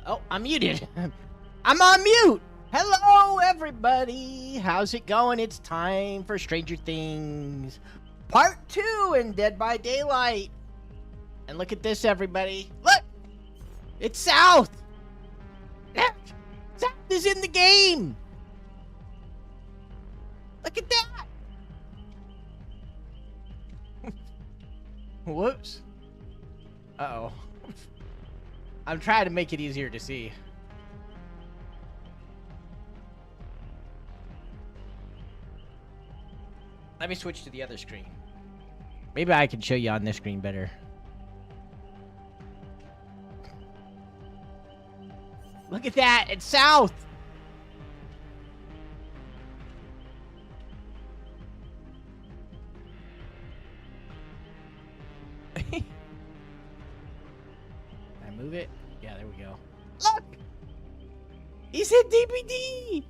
Oh, I'm muted. I'm on mute. Hello, everybody. How's it going? It's time for Stranger Things Part 2 in Dead by Daylight. And look at this, everybody. Look! It's South! South is in the game! Look at that! Whoops. Uh-oh. I'm trying to make it easier to see. Let me switch to the other screen. Maybe I can show you on this screen better. Look at that! It's South! Can I move it? Yeah, there we go. Look! He said DBD!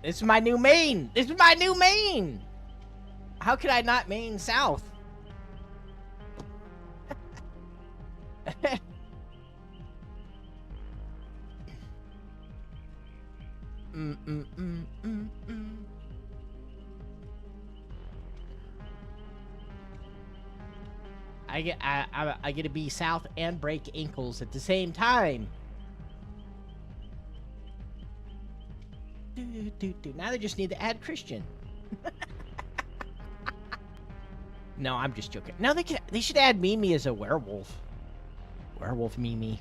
This is my new main! This is my new main! How could I not main South? I get to be South and break ankles at the same time. Now they just need to add Christian. No, I'm just joking. No, they should add Mimi as a werewolf. Werewolf Mimi.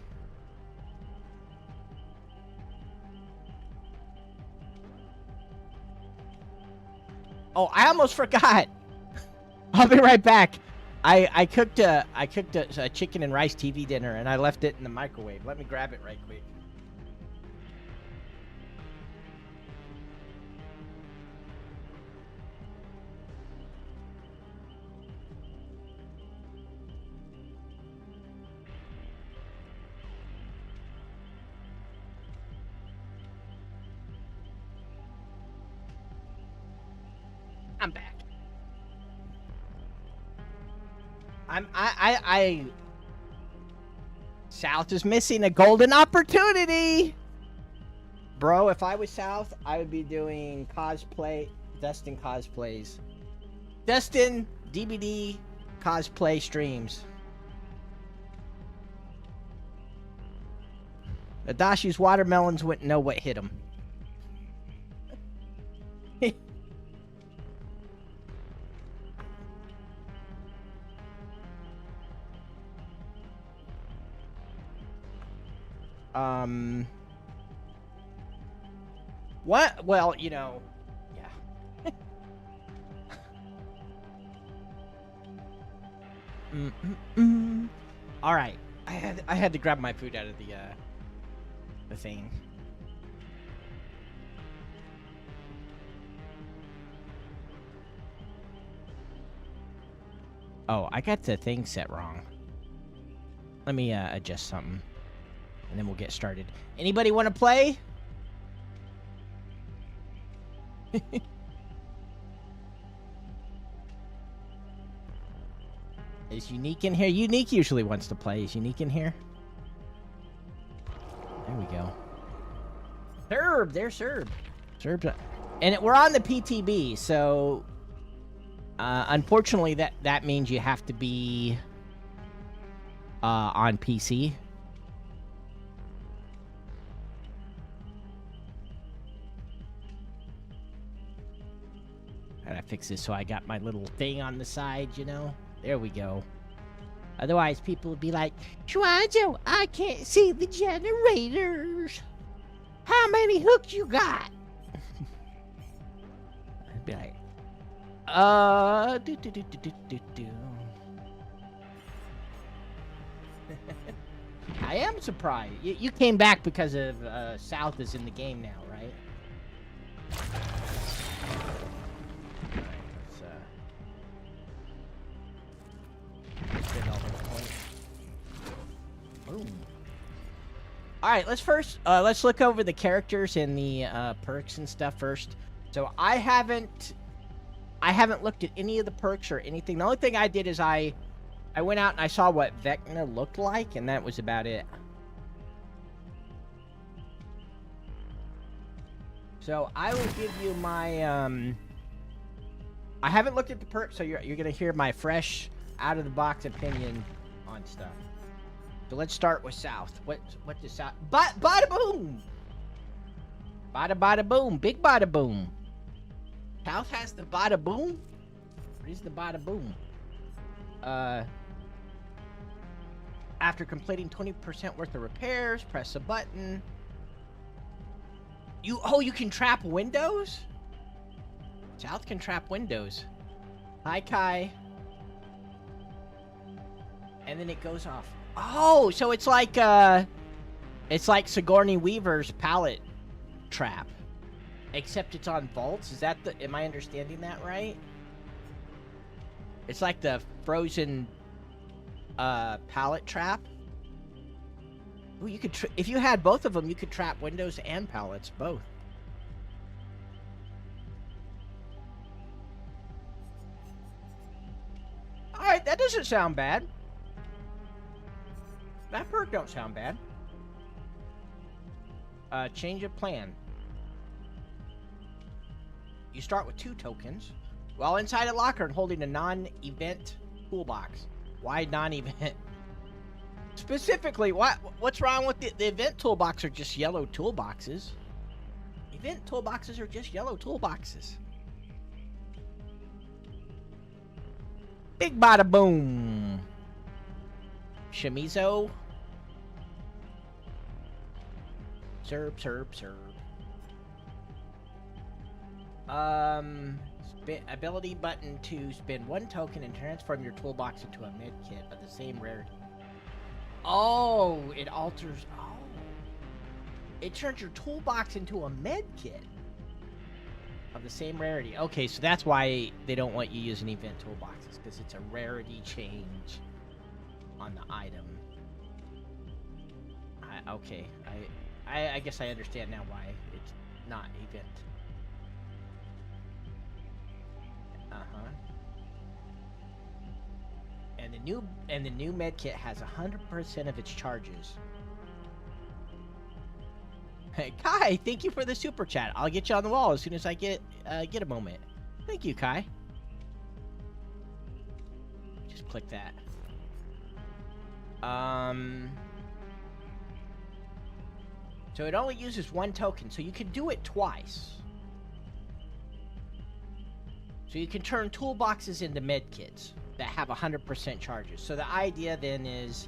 Oh, I almost forgot. I'll be right back. I cooked a chicken and rice TV dinner and I left it in the microwave. Let me grab it right quick. I'm back. South is missing a golden opportunity. Bro, if I was South, I would be doing cosplay, Dustin cosplays. Dustin DBD cosplay streams. Adashi's watermelons wouldn't know what hit him. What? Well, you know, yeah. All right. I had to grab my food out of the thing. Oh, I got the thing set wrong. Let me adjust something. And then we'll get started. Anybody want to play? Is Unique in here? Unique usually wants to play. Is Unique in here? There we go. Serb! There's Serb. Serb's... And we're on the PTB, so... unfortunately, that means you have to be... on PC. Gotta fix this so I got my little thing on the side, you know? There we go. Otherwise, people would be like, Swanzo, I can't see the generators. How many hooks you got? I'd be like, I am surprised. You came back because of South is in the game now, right? Alright, let's look over the characters and the perks and stuff first. So I haven't I haven't looked at any of the perks or anything. The only thing I did is I went out and I saw what Vecna looked like, and that was about it. So I will give you my I haven't looked at the perks, so you're gonna hear my fresh, out of the box opinion on stuff. So let's start with South. What does South? Bada boom! Bada boom! Big bada boom! South has the bada boom? What is the bada boom? After completing 20% worth of repairs, press a button. You can trap windows? South can trap windows. Hi, Kai. And then it goes off. Oh, so it's like Sigourney Weaver's pallet trap. Except it's on vaults. Is that am I understanding that right? It's like the Frozen pallet trap. Ooh, you could if you had both of them, you could trap windows and pallets, both. Alright, that doesn't sound bad. That perk don't sound bad. Change of plan. You start with 2 tokens while inside a locker and holding a non-event toolbox. Why non-event? Specifically, what's wrong with the event toolbox? Are just yellow toolboxes. Event toolboxes are just yellow toolboxes. Big bada boom. Shimizo. Serb. Ability button to spend 1 token and transform your toolbox into a med kit of the same rarity. Oh, it alters. Oh, it turns your toolbox into a med kit of the same rarity. Okay, so that's why they don't want you using event toolboxes, because it's a rarity change on the item. Okay, I guess I understand now why it's not event. And the new med kit has 100% of its charges. Hey, Kai, thank you for the super chat. I'll get you on the wall as soon as I get a moment. Thank you, Kai. Just click that. So it only uses 1 token, so you can do it twice. So you can turn toolboxes into med kits that have 100% charges. So the idea then is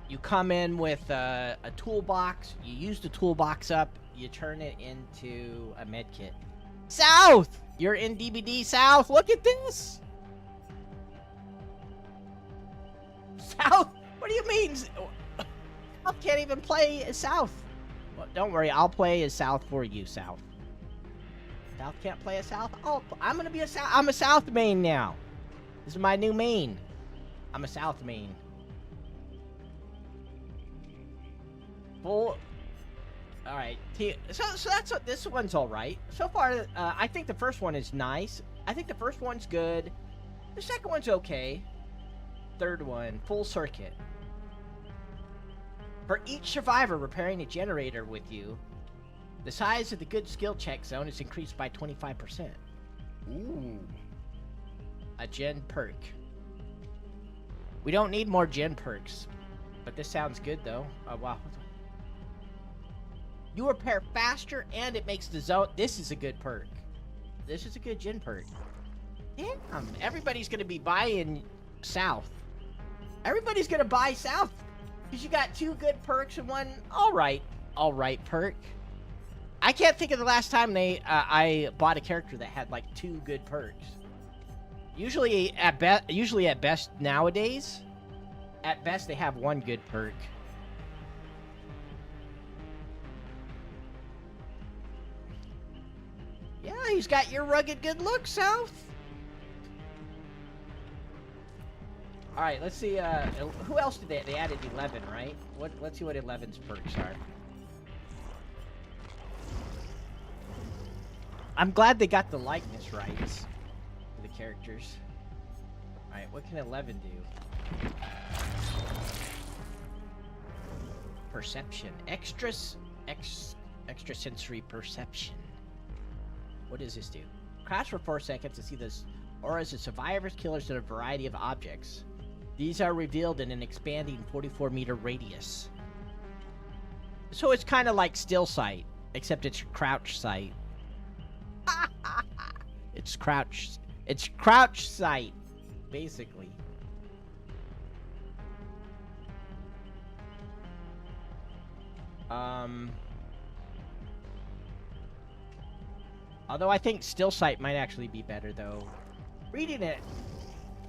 you come in with a toolbox, you use the toolbox up, you turn it into a med kit. South! You're in DBD South. Look at this! South? What do you mean? South can't even play as South. Well, don't worry, I'll play as South for you, South. South can't play as South? Oh, I'm gonna be a South. I'm a South main now. This is my new main. I'm a South main. Full. All right. So that's what this one's all right so far. I think the first one is nice. I think the first one's good. The second one's okay. Third one, full circuit. For each survivor repairing a generator with you, the size of the good skill check zone is increased by 25%. Ooh. A gen perk. We don't need more gen perks, but this sounds good though. Oh, wow. You repair faster and it makes the zone. This is a good perk. This is a good gen perk. Damn, everybody's gonna be buying South. Everybody's gonna buy South because you got 2 good perks and 1 all right perk. I can't think of the last time I bought a character that had like 2 good perks. Usually at best nowadays, at best they have 1 good perk. Yeah, he's got your rugged good look, South. All right, let's see. Who else did they added 11, right? Let's see what 11's perks are. I'm glad they got the likeness rights for the characters. Alright, what can 11 do? Perception. Extrasensory perception. What does this do? Crouch for 4 seconds to see the auras of survivors, killers, and a variety of objects. These are revealed in an expanding 44-meter radius. So it's kind of like still sight, except it's crouch sight. It's crouch sight, basically. Although I think still sight might actually be better, though. Reading it,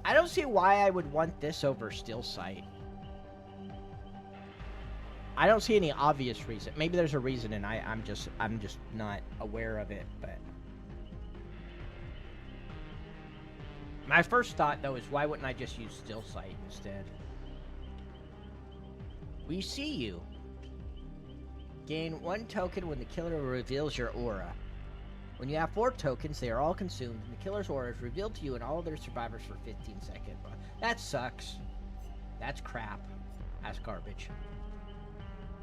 I don't see why I would want this over still sight. I don't see any obvious reason. Maybe there's a reason, and I'm just not aware of it. But my first thought, though, is why wouldn't I just use still sight instead? We see you. Gain 1 token when the killer reveals your aura. When you have 4 tokens, they are all consumed, and the killer's aura is revealed to you and all other survivors for 15 seconds. That sucks. That's crap. That's garbage.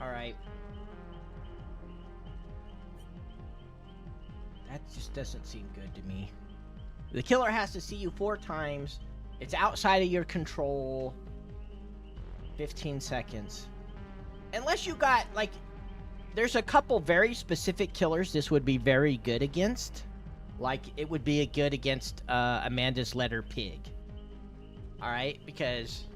Alright. That just doesn't seem good to me. The killer has to see you 4 times. It's outside of your control. 15 seconds. Unless you got, like... There's a couple very specific killers this would be very good against. Like, it would be good against Amanda's Letter Pig. Alright? Because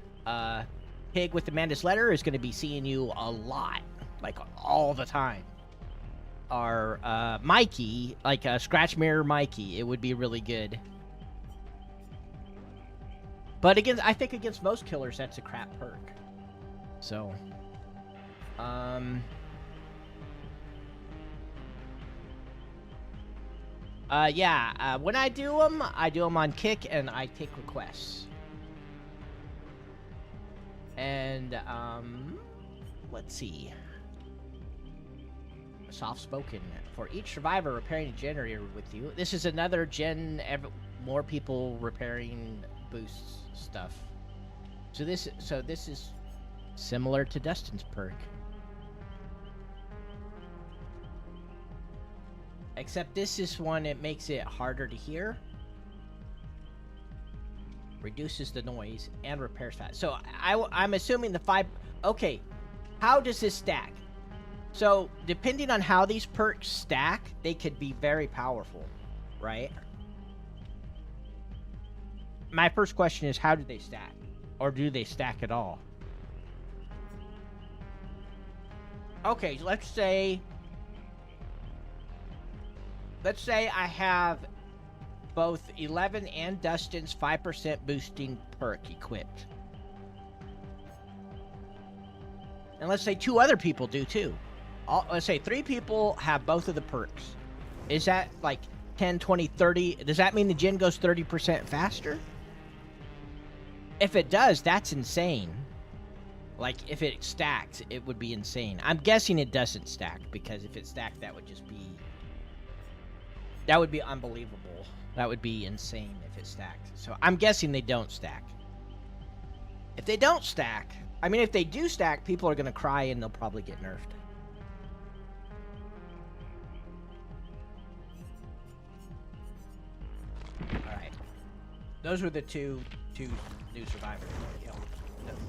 Pig with Amanda's Letter is going to be seeing you a lot. Like, all the time. Or Mikey, like Scratch Mirror Mikey, it would be really good. But against, I think against most killers, that's a crap perk. So, yeah, when I do them on Kick, and I take requests. And, let's see. Soft-spoken. For each survivor repairing a generator with you. This is another more people repairing boosts stuff. So this is similar to Dustin's perk. Except this is one, it makes it harder to hear. Reduces the noise and repairs fast. So I'm assuming the 5... Okay, how does this stack? So, depending on how these perks stack, they could be very powerful, right? My first question is, how do they stack? Or do they stack at all? Okay, let's say I have both 11 and Dustin's 5% boosting perk equipped. And let's say 2 other people do too. Let's say 3 people have both of the perks. Is that like 10, 20, 30? Does that mean the gen goes 30% faster? If it does, that's insane. Like, if it stacks, it would be insane. I'm guessing it doesn't stack, because if it stacked, that would just be... That would be unbelievable. That would be insane if it stacked. So I'm guessing they don't stack. If they don't stack... I mean, if they do stack, people are going to cry and they'll probably get nerfed. Alright. Those were the two new survivors.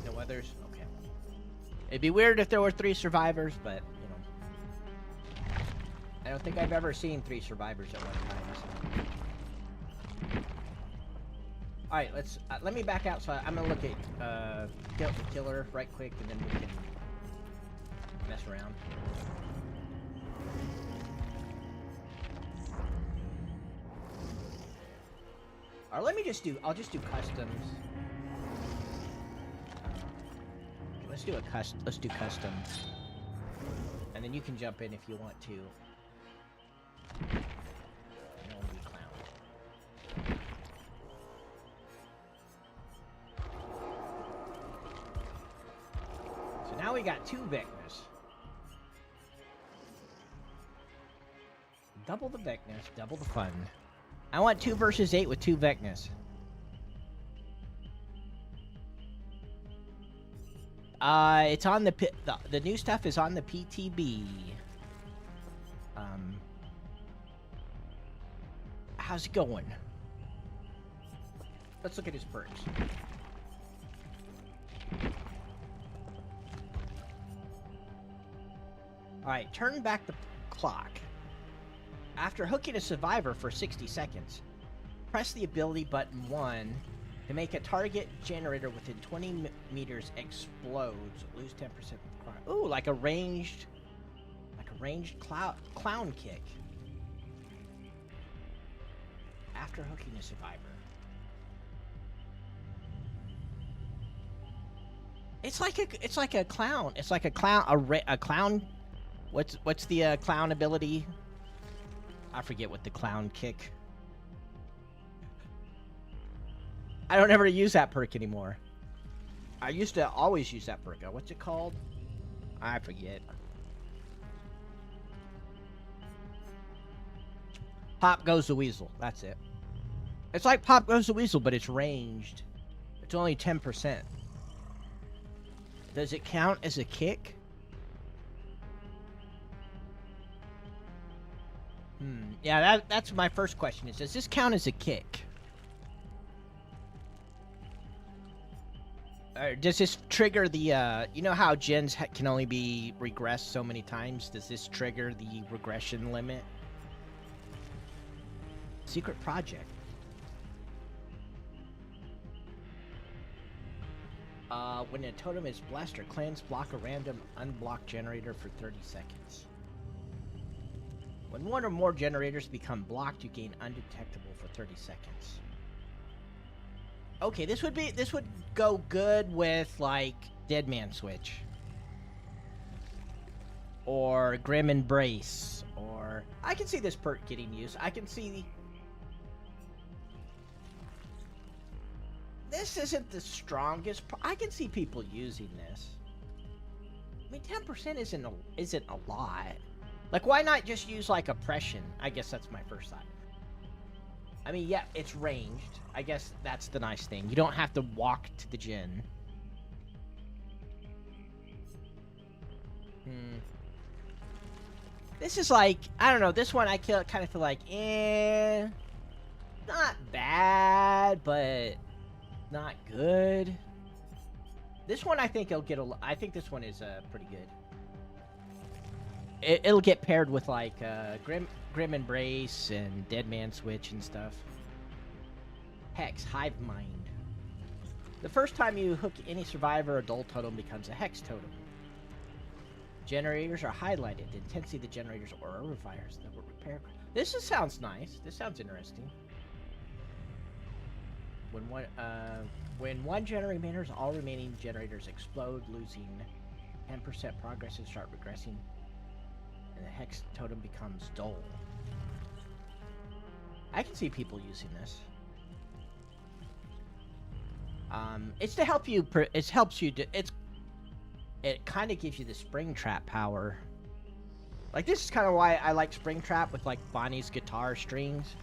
No others? Okay. It'd be weird if there were 3 survivors, but, you know. I don't think I've ever seen 3 survivors at one time. So. Alright, let me back out. So I'm gonna look at kill the killer right quick, and then we can mess around. Or let me just do. I'll just do customs. Let's do customs, and then you can jump in if you want to. Now we got 2 Vecnas. Double the Vecness, double the fun. I want 2 versus 8 with 2 Vecness. It's on the new stuff is on the PTB. How's it going? Let's look at his perks. Alright, turn back the clock. After hooking a survivor for 60 seconds, press the ability button 1 to make a target generator within 20 meters explodes. Lose 10%. Ooh, like a ranged clown kick. After hooking a survivor. It's like a clown. It's like a clown. What's the clown ability? I forget what the clown kick. I don't ever use that perk anymore. I used to always use that perk. What's it called? I forget. Pop Goes the Weasel. That's it. It's like Pop Goes the Weasel, but it's ranged. It's only 10%. Does it count as a kick? Yeah, that's my first question. Is, does this count as a kick? Or does this trigger the, you know how gens can only be regressed so many times? Does this trigger the regression limit? Secret Project. When a totem is blessed or cleansed, block a random unblocked generator for 30 seconds. When one or more generators become blocked, you gain undetectable for 30 seconds. Okay, this would go good with like Dead Man Switch. Or Grim Embrace. Or I can see this perk getting used. I can see this isn't the strongest. I can see people using this. I mean, 10% isn't a lot. Like, why not just use like Oppression? I guess that's my first thought. I mean, yeah, it's ranged. I guess that's the nice thing. You don't have to walk to the gen. This is like, I don't know. This one I kind of feel like, not bad, but not good. This one I think it'll get I think this one is pretty good. It'll get paired with like Grim Embrace and Dead Man Switch and stuff. Hex, Hive Mind. The first time you hook any survivor, adult totem becomes a hex totem. Generators are highlighted. The intensity of the generators or fires that will repair. This just sounds nice. This sounds interesting. When one generator enters, all remaining generators explode, losing 10% progress and start regressing. And the hex totem becomes dull. I can see people using this. It's to help you. It helps you. It kind of gives you the spring trap power. Like, this is kind of why I like spring trap with like Bonnie's guitar strings.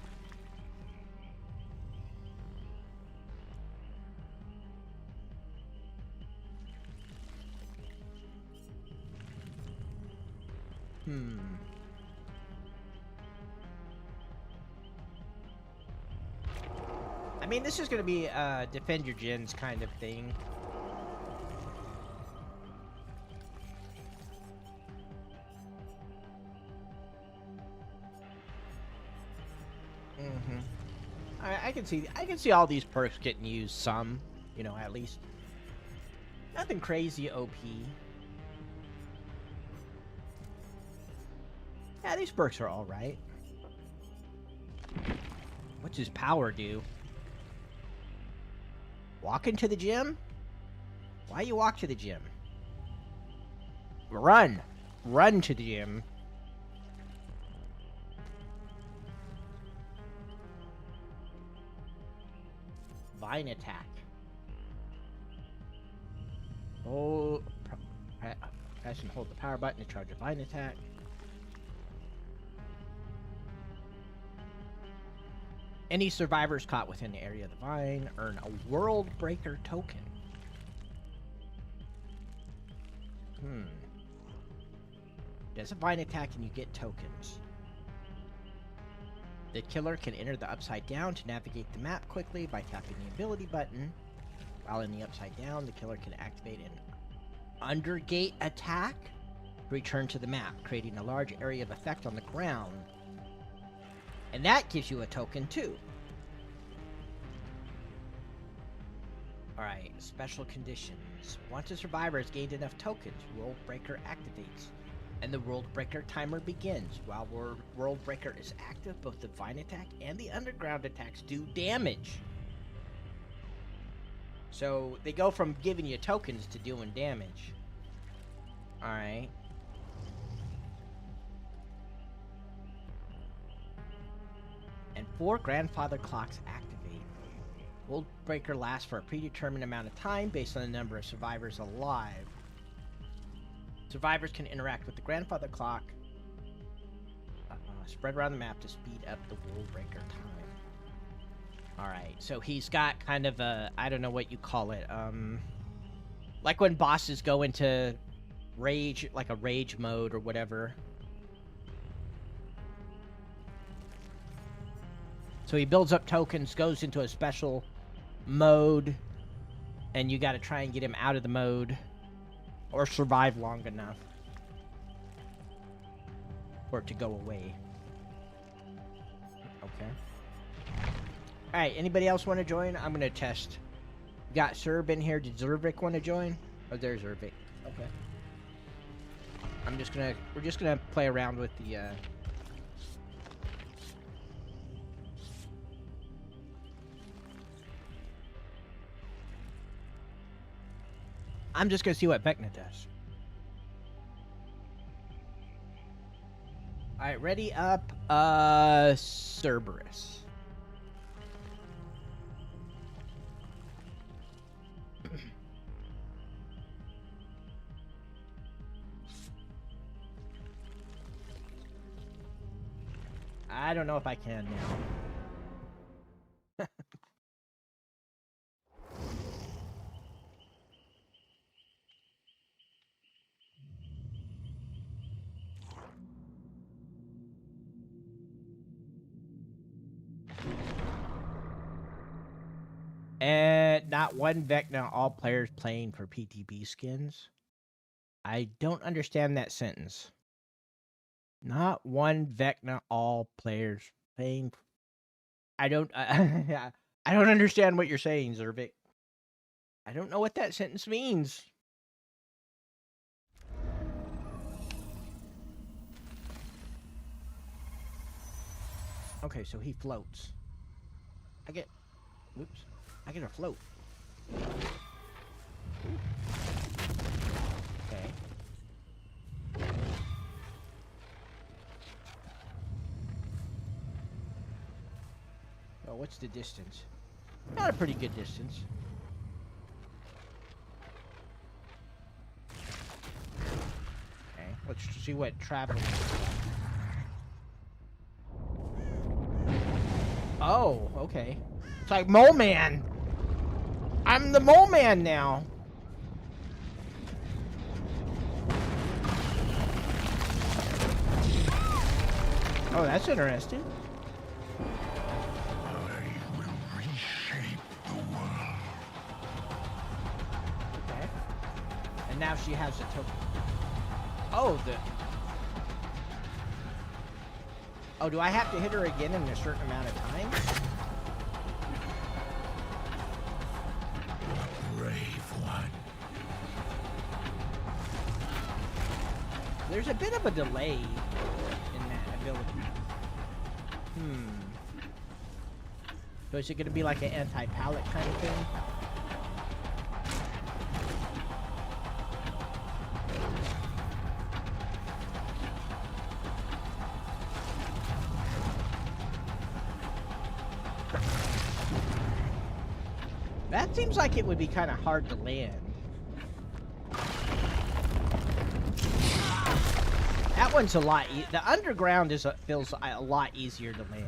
I mean, this is going to be a defend your gens kind of thing. I can see all these perks getting used some, you know, at least. Nothing crazy OP. Yeah, these perks are alright. What's his power do? Walk into the gym? Why you walk to the gym? Run! Run to the gym. Vine attack. Oh, press and hold the power button to charge a vine attack. Any survivors caught within the area of the vine earn a World Breaker token. Does a vine attack and you get tokens. The killer can enter the Upside Down to navigate the map quickly by tapping the ability button. While in the Upside Down, the killer can activate an Undergate attack to return to the map, creating a large area of effect on the ground. And that gives you a token too. Alright, special conditions. Once a survivor has gained enough tokens, World Breaker activates. And the World Breaker timer begins. While World Breaker is active, both the Vine attack and the Underground attacks do damage. So, they go from giving you tokens to doing damage. Alright. And 4 grandfather clocks activate. World Breaker lasts for a predetermined amount of time based on the number of survivors alive. Survivors can interact with the grandfather clock spread around the map to speed up the World Breaker time. Alright, so he's got kind of a, I don't know what you call it, like when bosses go into rage, like a rage mode or whatever. So he builds up tokens, goes into a special mode, and you gotta try and get him out of the mode. Or survive long enough for it to go away. Okay. Alright, anybody else want to join? I'm going to test. We got Serb in here. Did Zervik want to join? Oh, there's Zervik. Okay. We're just going to play around with the, I'm just gonna see what Vecna does. Alright, ready up, Cerberus. I don't know if I can now. And not one Vecna, all players playing for PTB skins. I don't understand that sentence. Not one Vecna, all players playing. I don't understand what you're saying, Zervik. I don't know what that sentence means. Okay, so he floats. Whoops. I get a float. Okay. Oh, what's the distance? Not a pretty good distance. Okay, let's see what traveling is like. Oh, okay. It's like Mole Man. I'm the Mole Man now. Oh, that's interesting. I will reshape the world. Okay. And now she has a token. Oh, Oh, do I have to hit her again in a certain amount of time? There's a bit of a delay in that ability. So is it going to be like an anti-pallet kind of thing? That seems like it would be kind of hard to land. That one's a lot. The underground feels a lot easier to land.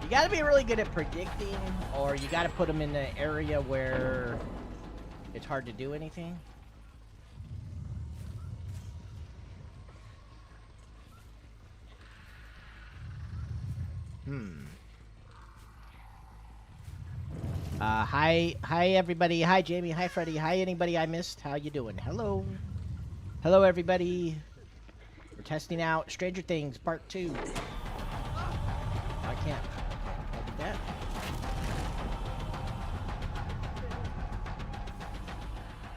You gotta be really good at predicting, or you gotta put them in the area where it's hard to do anything. Hi everybody. Hi Jamie. Hi Freddy. Hi anybody I missed. How you doing? Hello. Hello everybody. We're testing out Stranger Things Part 2. I can't do that.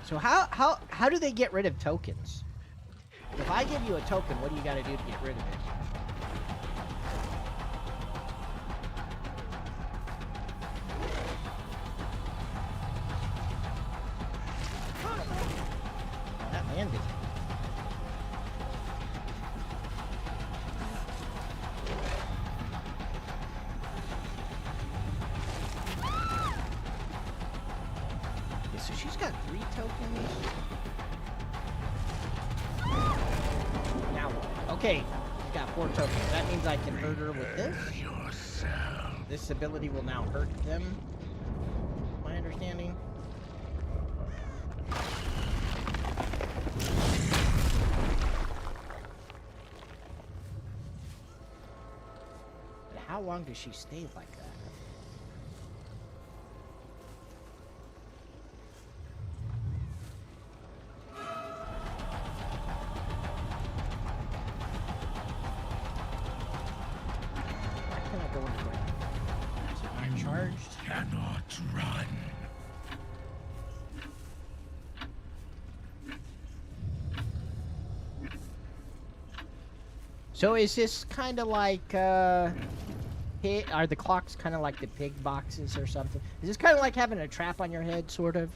So how do they get rid of tokens? If I give you a token, what do you got to do to get rid of it? That landed. Okay, so she's got 3 tokens. Now, okay, she's got 4 tokens. That means I can hurt her with this. This ability will now hurt them. My understanding. But how long does she stay like that? Cannot run. So is this kind of like, are the clocks kind of like the pig boxes or something? Is this kind of like having a trap on your head, sort of?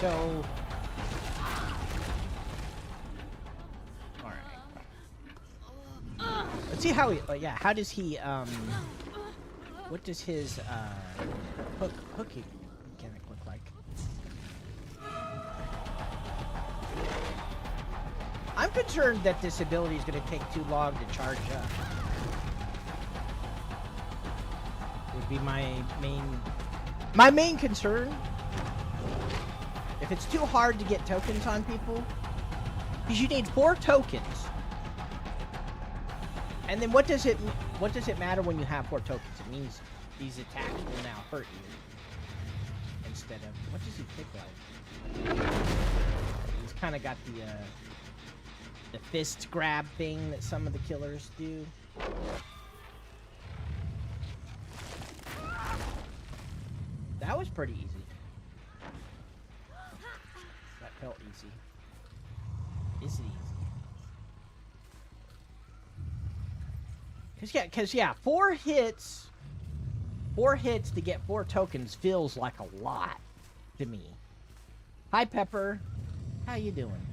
So, all right. Let's see how he. Yeah, how does he? What does his hooking mechanic look like? I'm concerned that this ability is going to take too long to charge up. Would be my main concern. If it's too hard to get tokens on people, because you need 4 tokens, and then what does it matter when you have 4 tokens? It means these attacks will now hurt you instead of what does he kick like? He's kind of got the fist grab thing that some of the killers do. That was pretty easy. Felt easy. Is it easy? Cause yeah, 4 hits to get 4 tokens feels like a lot to me. Hi Pepper, how you doing?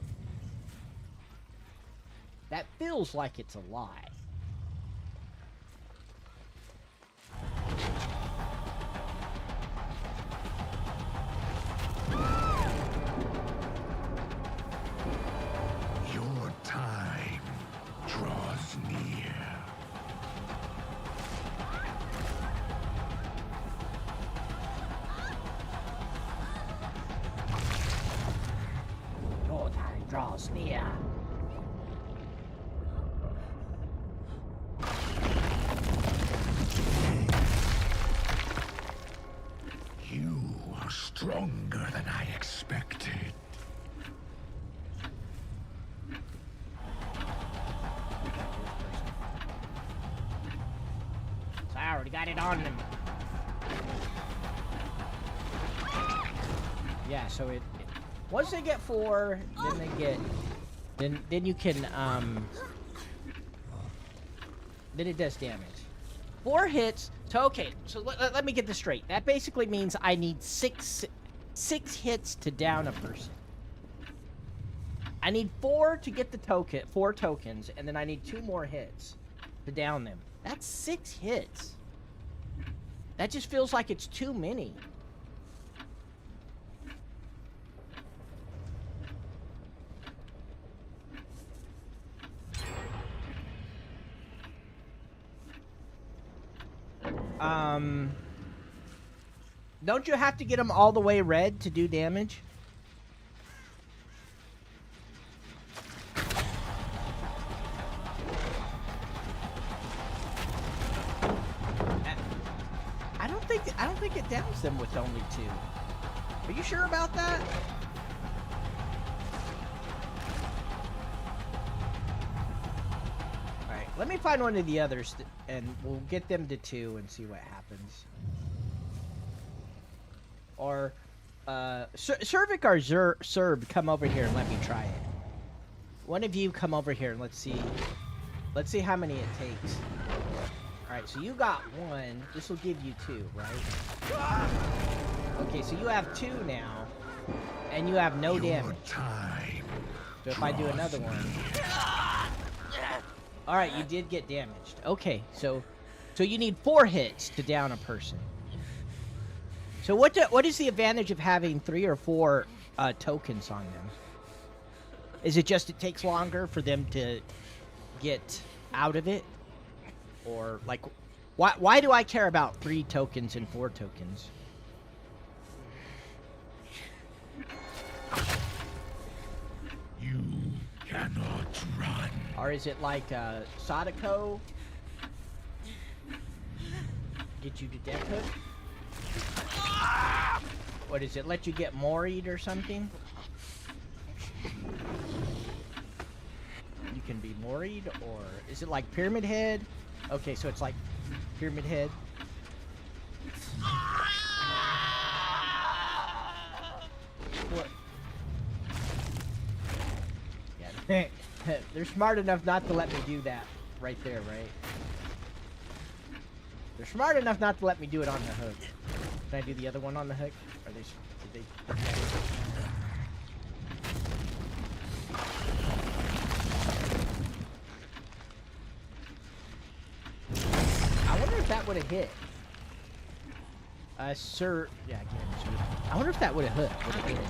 That feels like it's a lot. Time draws near. Your time draws near. You are stronger than I expected. I already got it on them. Yeah, so it once they get 4, then they get then you can then it does damage. 4 hits. So okay, so let me get this straight. That basically means I need six hits to down a person. I need 4 to get the token, 4 tokens, and then I need 2 more hits to down them. That's 6 hits. That just feels like it's too many. Don't you have to get them all the way red to do damage? I don't think it downs them with only 2. Are you sure about that? Alright, let me find one of the others and we'll get them to 2 and see what happens. Or, Cervic or Serb, come over here and let me try it. One of you come over here and let's see how many it takes. Alright, so you got 1. This will give you 2, right? Okay, so you have 2 now. And you have no damage. So if I do another one... Alright, you did get damaged. Okay, so you need 4 hits to down a person. So what is the advantage of having 3 or 4 tokens on them? Is it just it takes longer for them to get out of it? Or, like, why do I care about 3 tokens and 4 tokens? You cannot run. Or is it like, Sadako? Get you to death hook? What is it, let you get moried or something? You can be moried, or is it like Pyramid Head? Okay, so it's like Pyramid Head. What? Yeah, they're smart enough not to let me do that right there, right? They're smart enough not to let me do it on the hook. Can I do the other one on the hook? Are they? Did they? I wonder if that would have hit. Sir. Yeah, again, sir. I wonder if that would have hit. Okay, so we got.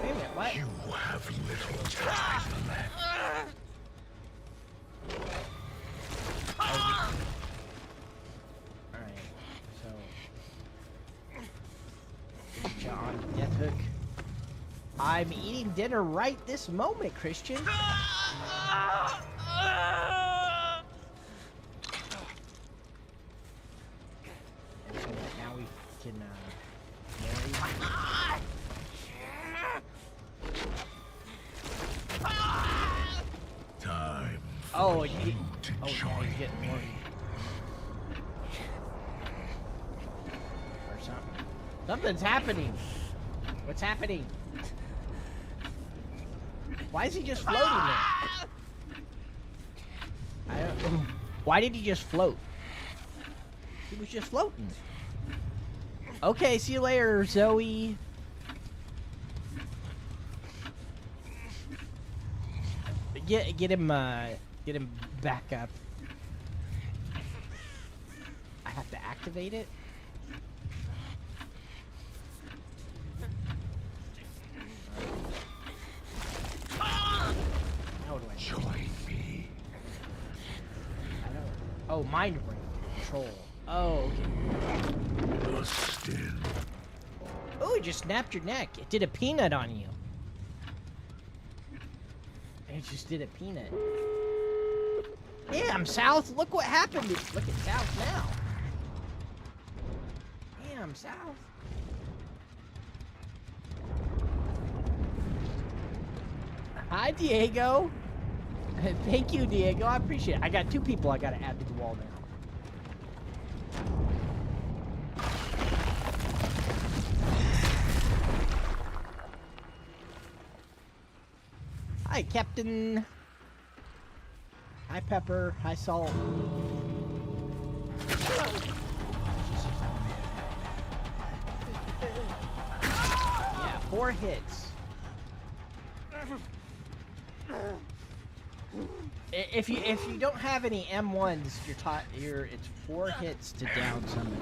Wait a minute, what? You have little time left. Alright, so get you on death hook. I'm eating dinner right this moment, Christian. And so now we can Time oh, for you you to yeah, join he's getting me. more. Or something. Something's happening. What's happening? Why is he just floating there? I don't. Why did he just float? He was just floating. Okay, see you later, Zoe. Get him back up. I have to activate it. How do I Join me. I don't. Oh, mind ring control. Oh, okay. Still. Oh, it just snapped your neck. It did a peanut on you. It just did a peanut. Damn, South, look what happened. Look at South now. Damn, South. Hi, Diego. Thank you, Diego. I appreciate it. I got 2 people I gotta add to the wall now. Hi, Captain. Hi, Pepper. Hi, Salt. Yeah, 4 hits. If you don't have any M1s, it's 4 hits to down somebody.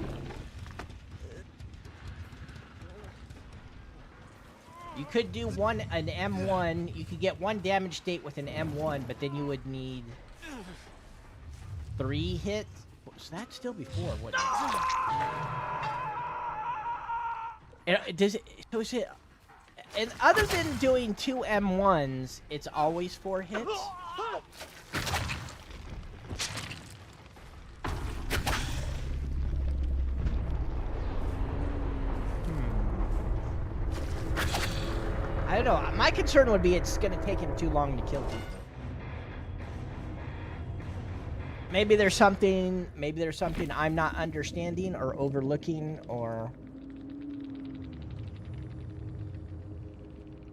You could do an M1. You could get 1 damage state with an M1, but then you would need 3 hits. So that'd still be 4. What? So is it? And other than doing 2 M1s, it's always 4 hits. I don't know. My concern would be it's going to take him too long to kill people. Maybe there's something I'm not understanding or overlooking, or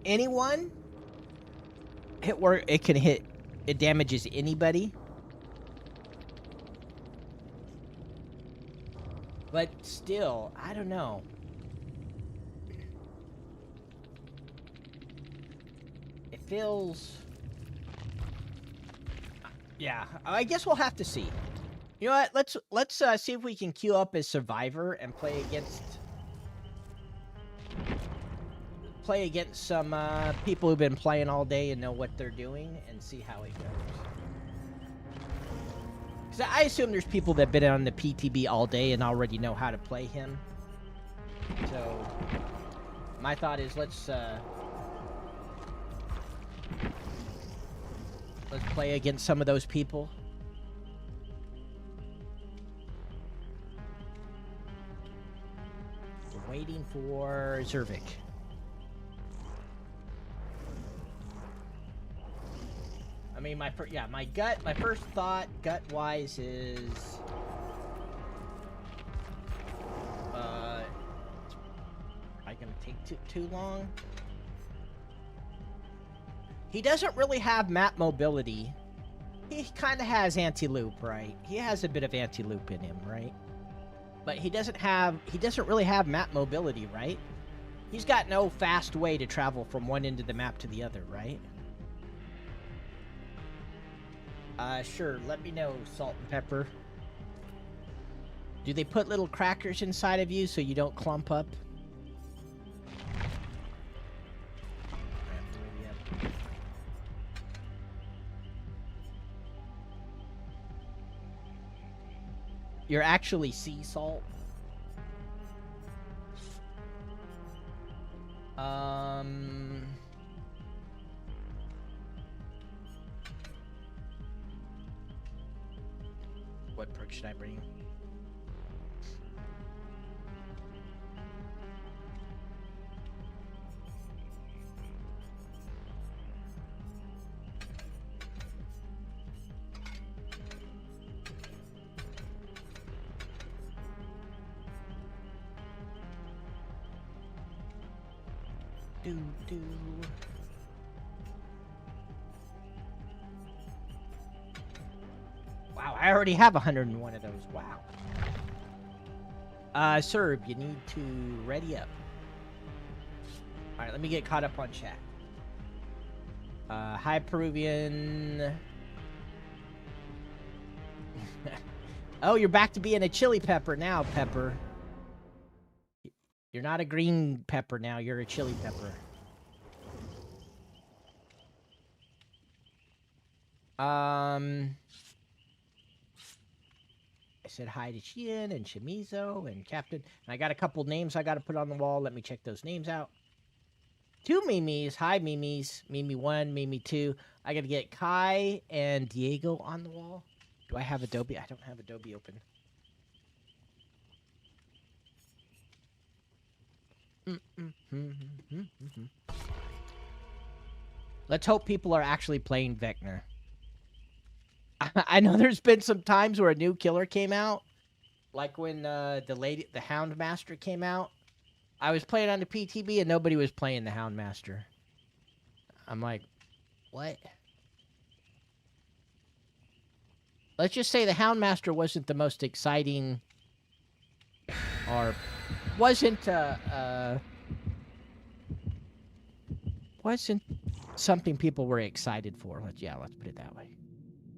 anyone hit where it can hit. It damages anybody. But still, I don't know. Feels... Yeah, I guess we'll have to see. You know what? Let's see if we can queue up as Survivor and play against some people who've been playing all day and know what they're doing, and see how it goes. Because I assume there's people that've been on the PTB all day and already know how to play him. So my thought is let's play against some of those people. We're waiting for Zervik. I mean, my first thought, gut-wise, is it's probably gonna take too long. He doesn't really have map mobility. He kind of has anti-loop, right? He has a bit of anti-loop in him, right? But he doesn't really have map mobility, right? He's got no fast way to travel from one end of the map to the other, right? Sure, let me know, Salt and Pepper. Do they put little crackers inside of you so you don't clump up? You're actually sea salt. What perk should I bring? Do. Wow, I already have 101 of those. Wow. Serb, you need to ready up. Alright, let me get caught up on chat. Hi, Peruvian. Oh, you're back to being a chili pepper now, Pepper. You're not a green pepper now, you're a chili pepper. I said hi to Chien and Shimizo and Captain. And I got a couple names I got to put on the wall. Let me check those names out. 2 Mimis. Hi, Mimis. Mimi 1, Mimi 2. I got to get Kai and Diego on the wall. Do I have Adobe? I don't have Adobe open. Let's hope people are actually playing Vecna. I know there's been some times where a new killer came out, like when the Hound Master came out. I was playing on the PTB and nobody was playing the Hound Master. I'm like, What? Let's just say the Houndmaster wasn't the most exciting, or wasn't something people were excited for. Let's put it that way.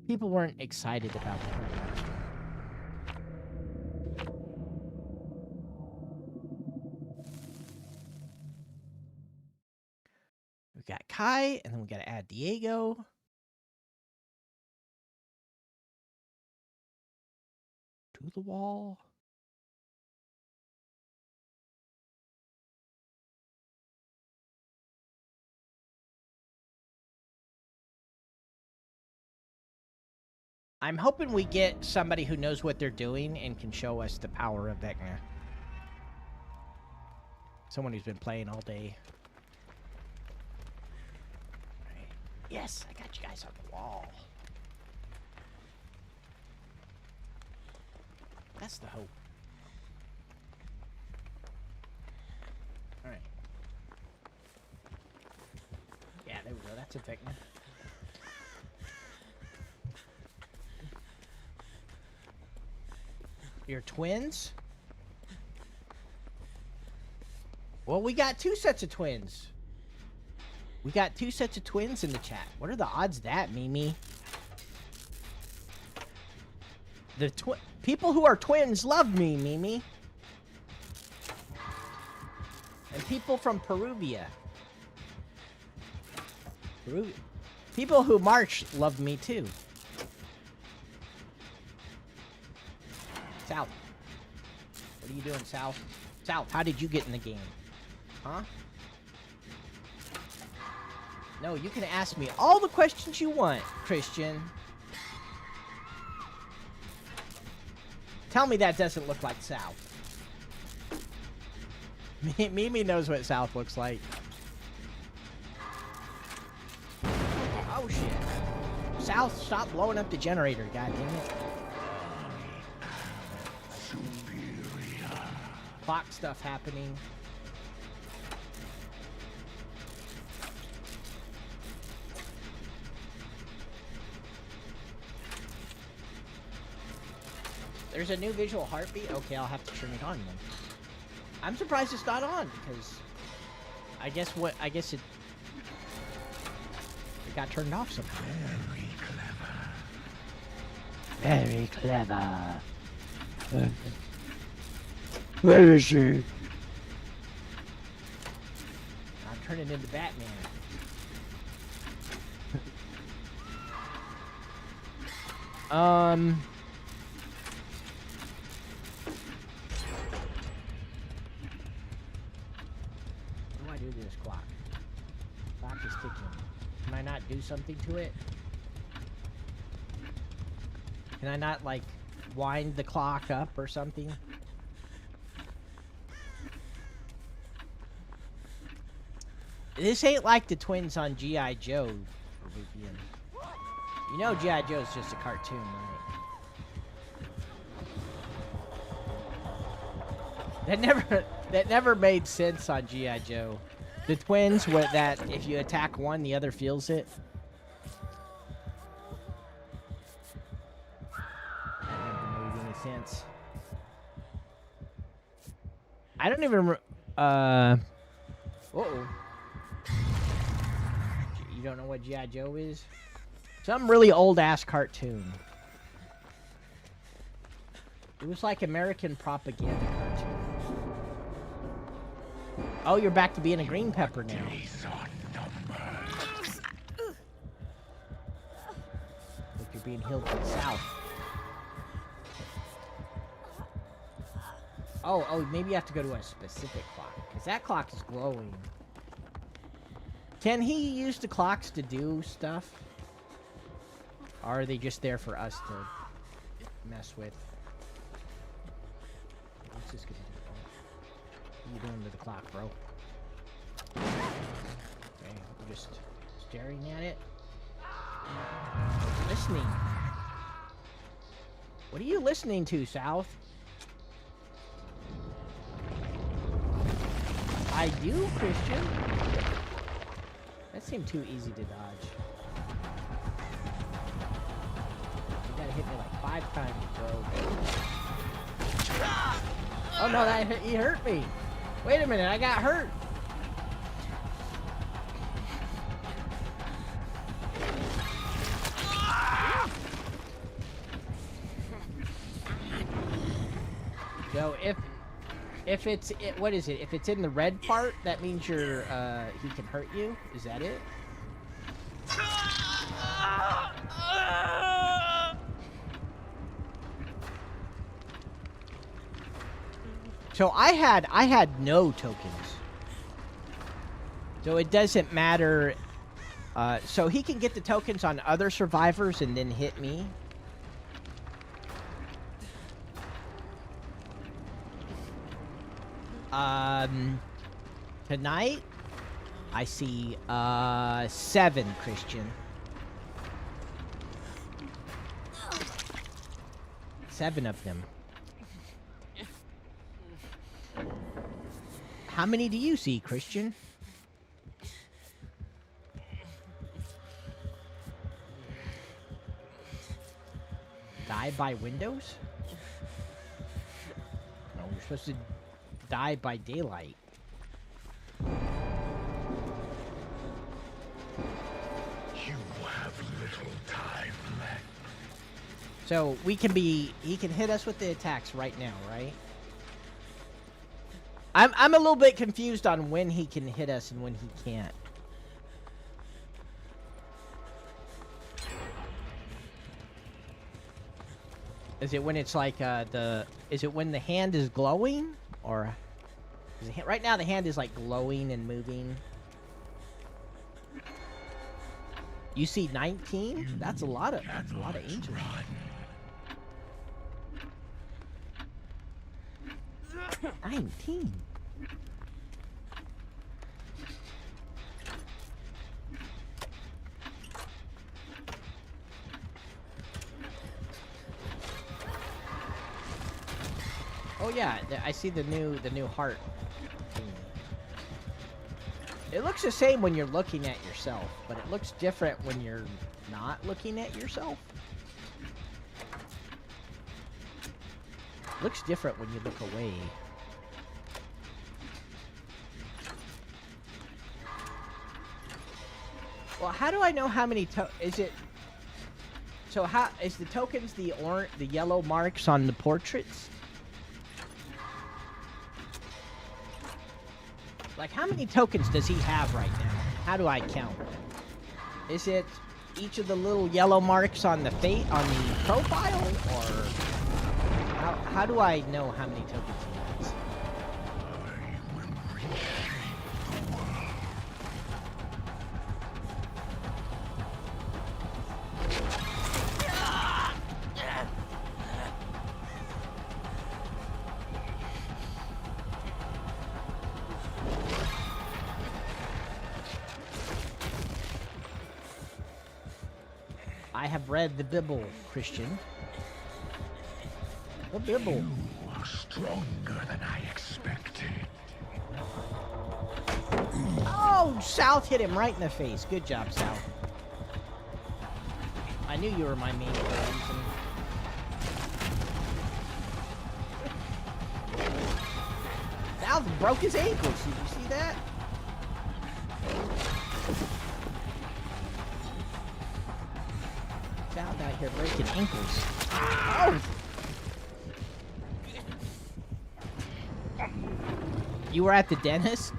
People weren't excited about the Houndmaster. We got Kai, and then we got to add Diego. To the wall. I'm hoping we get somebody who knows what they're doing and can show us the power of Vecna. Someone who's been playing all day. Right. Yes, I got you guys on the wall. That's the hope. Alright. Yeah, there we go. That's a Vecna. You're twins? Well, we got 2 sets of twins. We got 2 sets of twins in the chat. What are the odds of that, Mimi? The people who are twins love me, Mimi. And people from Peruvia. People who march love me too. South. What are you doing, South? South, how did you get in the game? Huh? No, you can ask me all the questions you want, Christian. Tell me that doesn't look like South. Mimi knows what South looks like. Oh, shit. South, stop blowing up the generator, god damn it. Clock stuff happening. There's a new visual heartbeat? Okay, I'll have to turn it on then. I'm surprised it's not on because I guess it got turned off somehow. Very clever. Where is she? I'm turning into Batman. What do I do to this clock? Clock is ticking. Can I not do something to it? Can I not, like, wind the clock up or something? This ain't like the twins on G.I. Joe. You know G.I. Joe's just a cartoon, right? That never made sense on G.I. Joe. The twins, with that if you attack one, the other feels it. That never made any sense. I don't even uh-oh. You don't know what G.I. Joe is? Some really old-ass cartoon. It was like American propaganda cartoon. Oh, you're back to being a green pepper now. Look, you're being healed to the south. Oh, maybe you have to go to a specific clock. Because that clock is glowing. Can he use the clocks to do stuff? Or are they just there for us to mess with? What's this gonna do? What are you doing to the clock, bro? Okay, I'm just staring at it. Listening. What are you listening to, South? I do, Christian. That seemed too easy to dodge. hit me like 5 times, bro. Oh no, he hurt me. Wait a minute, I got hurt. So if it's what is it? If it's in the red part, that means you're he can hurt you. Is that it? So I had no tokens. So it doesn't matter. So he can get the tokens on other survivors and then hit me. Tonight, I see 7, Christian. 7 of them. How many do you see, Christian? Die by windows? No, we're supposed to die by daylight. You have little time left. So he can hit us with the attacks right now, right? I'm a little bit confused on when he can hit us and when he can't. Is it when it's like is it when the hand is glowing, or is it, right now the hand is like glowing and moving? You see 19? That's a lot of angels. Run. 19. Oh yeah, I see the new heart thing. It looks the same when you're looking at yourself, but it looks different when you're not looking at yourself. Looks different when you look away. Well, how do I know how many is it? So how is the tokens the yellow marks on the portraits? Like, how many tokens does he have right now? How do I count? Is it each of the little yellow marks on the profile, or how do I know how many tokens he has? I have read the Bible, Christian. The Bible. You are stronger than I expected. Oh, South hit him right in the face. Good job, South. I knew you were my main for a reason. South broke his ankles. Did you see that? South out here breaking ankles. Oh! You were at the dentist?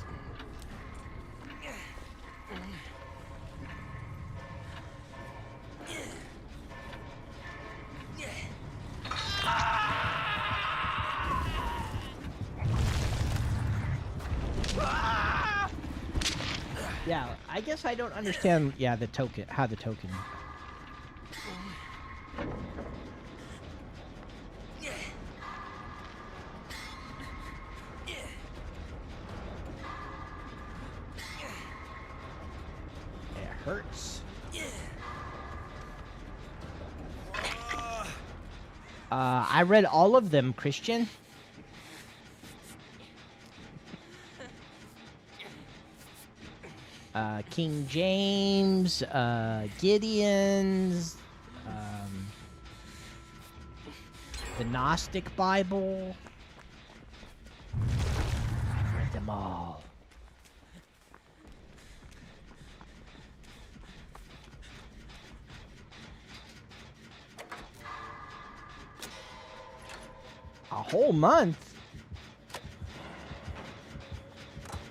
Yeah, I guess I don't understand, how the token... hurts. I read all of them, Christian. King James, Gideon's, Gnostic Bible. I've read them all. A whole month?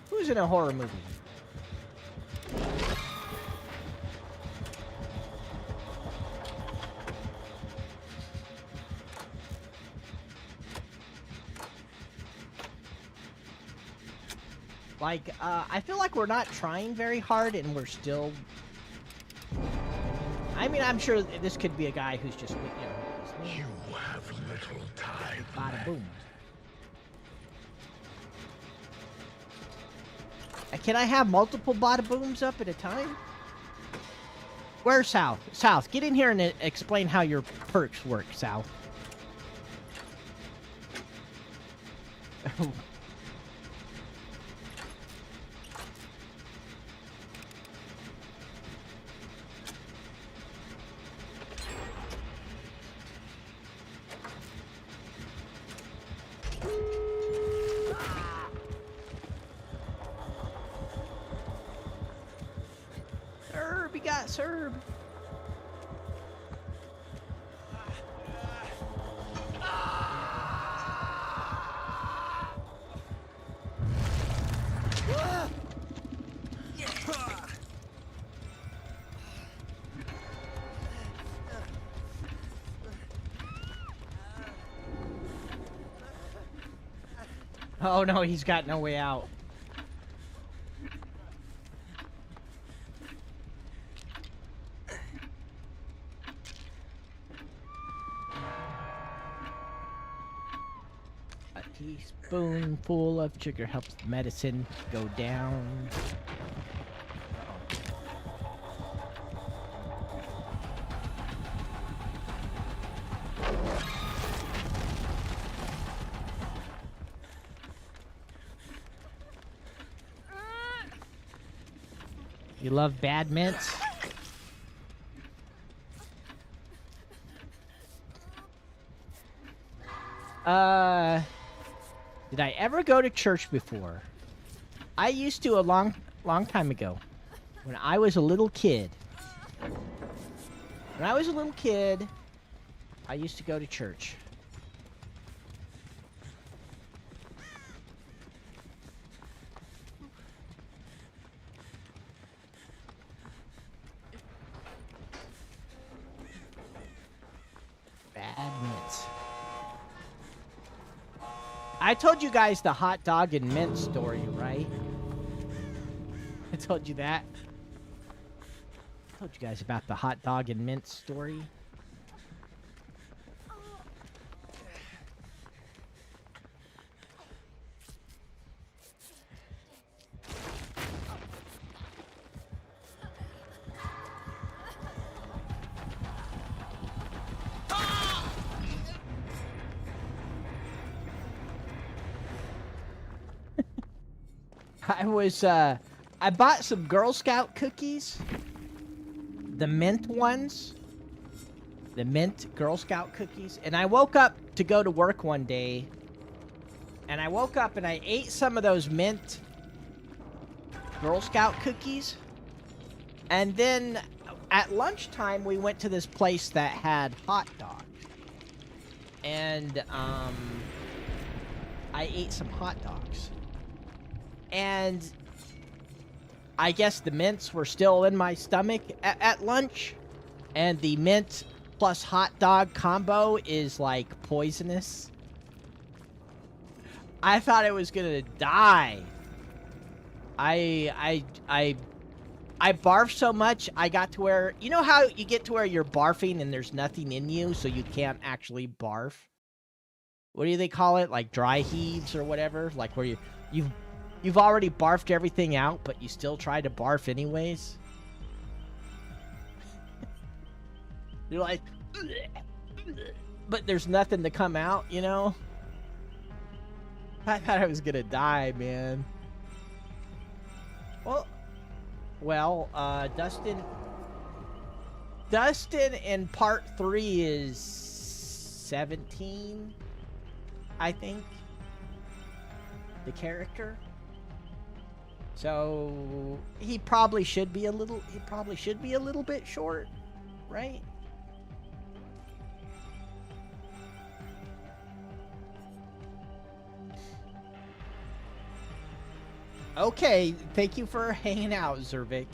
Who's in a horror movie? Like, I feel like we're not trying very hard and we're still... I mean, I'm sure this could be a guy who's just, You have little time. Bada boom. Can I have multiple bada booms up at a time? Where's South? South, get in here and explain how your perks work, South. Serb, you got Serb. Oh no, he's got no way out. A teaspoonful of sugar helps the medicine go down. You love bad mints? Did I ever go to church before? I used to a long time ago. When I was a little kid. When I was a little kid, I used to go to church. Bad mints. I told you guys the hot dog and mint story, right? I told you that. I told you guys about the hot dog and mint story. I bought some Girl Scout cookies. The mint ones. The mint Girl Scout cookies. And I woke up to go to work one day. And I woke up and I ate some of those mint Girl Scout cookies. And then at lunchtime, we went to this place that had hot dogs. And, I ate some hot dogs. And I guess the mints were still in my stomach at lunch. And the mint plus hot dog combo is like poisonous. I thought I was gonna die. I barfed so much, I got to where... You know how you get to where you're barfing and there's nothing in you, so you can't actually barf? What do they call it? Like dry heaves or whatever? Like where you've already barfed everything out, but you still try to barf anyways? You're like... But there's nothing to come out, you know? I thought I was gonna die, man. Well, Dustin in part 3 is 17, I think. The character. So he probably should be a little bit short, right? Okay, thank you for hanging out, Zervik.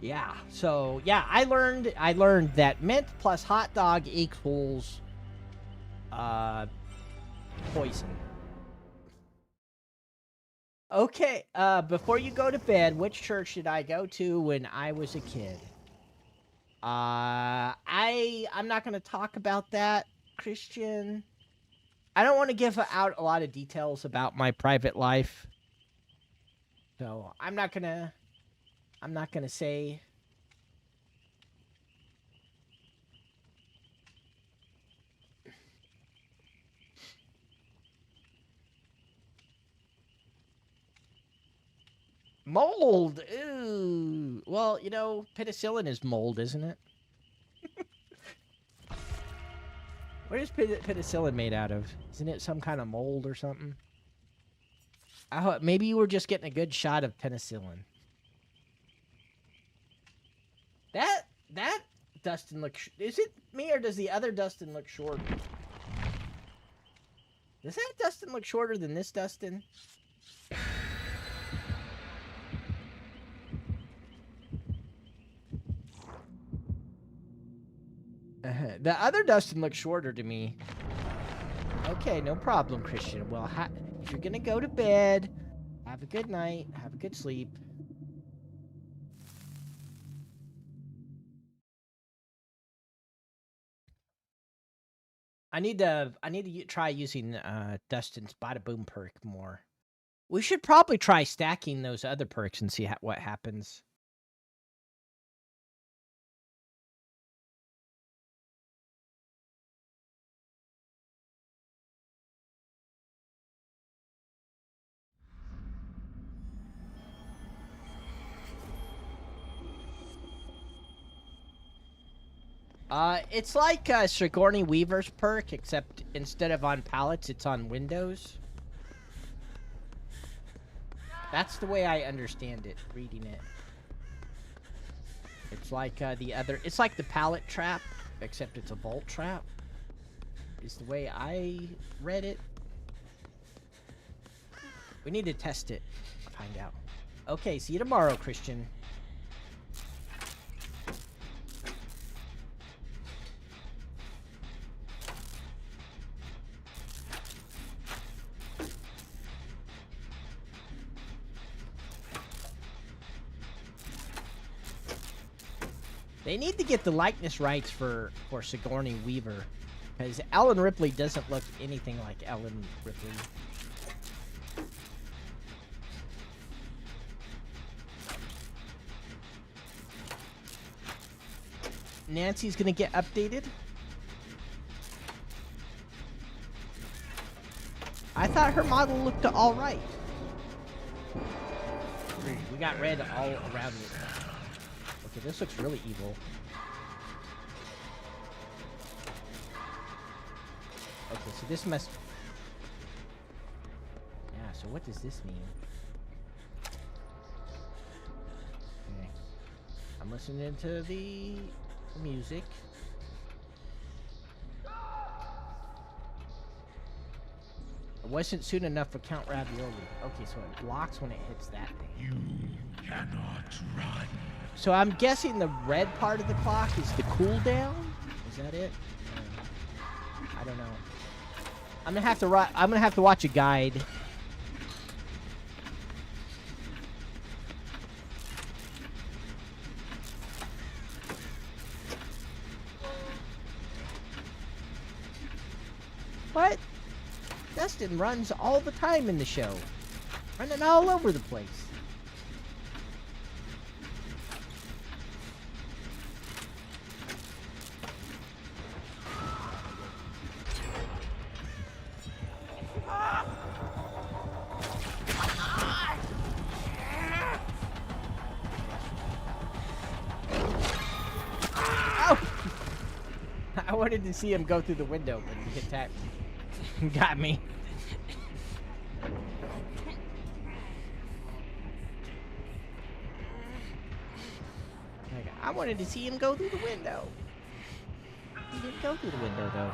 Yeah. So yeah, I learned that mint plus hot dog equals poison. Okay, before you go to bed, which church did I go to when I was a kid? I'm not gonna talk about that, Christian. I don't want to give out a lot of details about my private life. So I'm not gonna say. Mold! Ooh. Well, you know, penicillin is mold, isn't it? What is penicillin made out of? Isn't it some kind of mold or something? Maybe you were just getting a good shot of penicillin. That Dustin looks... Is it me or does the other Dustin look shorter? Does that Dustin look shorter than this Dustin? The other Dustin looks shorter to me. Okay, no problem, Christian. Well, if you're gonna go to bed, have a good night, have a good sleep. I need to try using Dustin's Bada Boom perk more. We should probably try stacking those other perks and see what happens. It's like Sigourney Weaver's perk, except instead of on pallets, it's on windows. That's the way I understand it, reading it. It's like it's like the pallet trap, except it's a vault trap. Is the way I read it. We need to test it, find out. Okay, see you tomorrow, Christian. They need to get the likeness rights for Sigourney Weaver, because Ellen Ripley doesn't look anything like Ellen Ripley. Nancy's gonna get updated. I thought her model looked all right. We got red all around it. Okay, this looks really evil. Okay, so this must... Yeah, so what does this mean? Okay. I'm listening to the music. It wasn't soon enough for Count Ravioli. Okay, so it blocks when it hits that thing. You cannot run. So I'm guessing the red part of the clock is the cooldown? Is that it? I don't know. I'm gonna have to watch a guide. What? Dustin runs all the time in the show. Running all over the place. wanted to see him go through the window, but he attacked me. Got me. I wanted to see him go through the window. He didn't go through the window, though.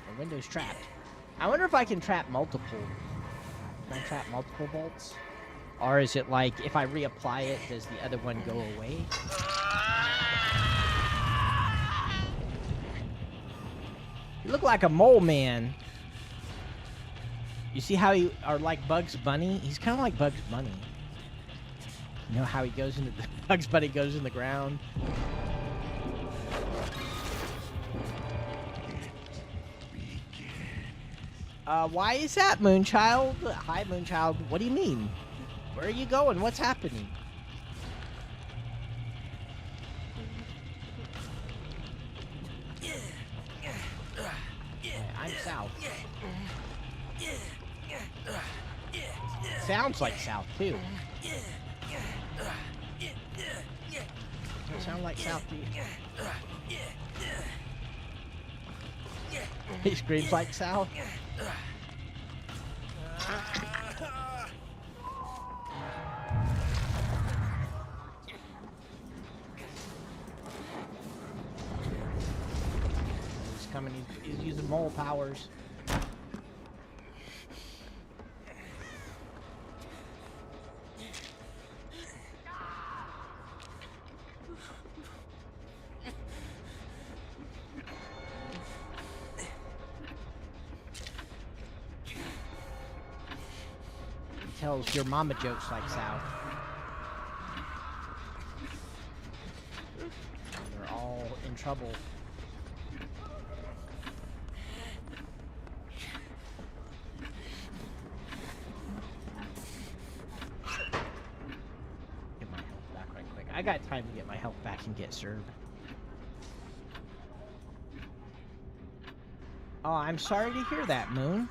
The window's trapped. I wonder if I can trap multiple. Can I trap multiple bolts? Or is it like, if I reapply it, does the other one go away? You look like a mole man. You see how you are like Bugs Bunny? He's kind of like Bugs Bunny. You know how he goes into the... Bugs Bunny goes in the ground. Why is that, Moonchild? Hi, Moonchild. What do you mean? Where are you going? What's happening? I'm south. Sounds like south, too. Doesn't sound like south to you. He screams like south. He's coming. He's using mole powers. Tells your mama jokes like south. They're all in trouble. Get my health back right quick. I got time to get my health back and get served. Oh, I'm sorry to hear that, Moon.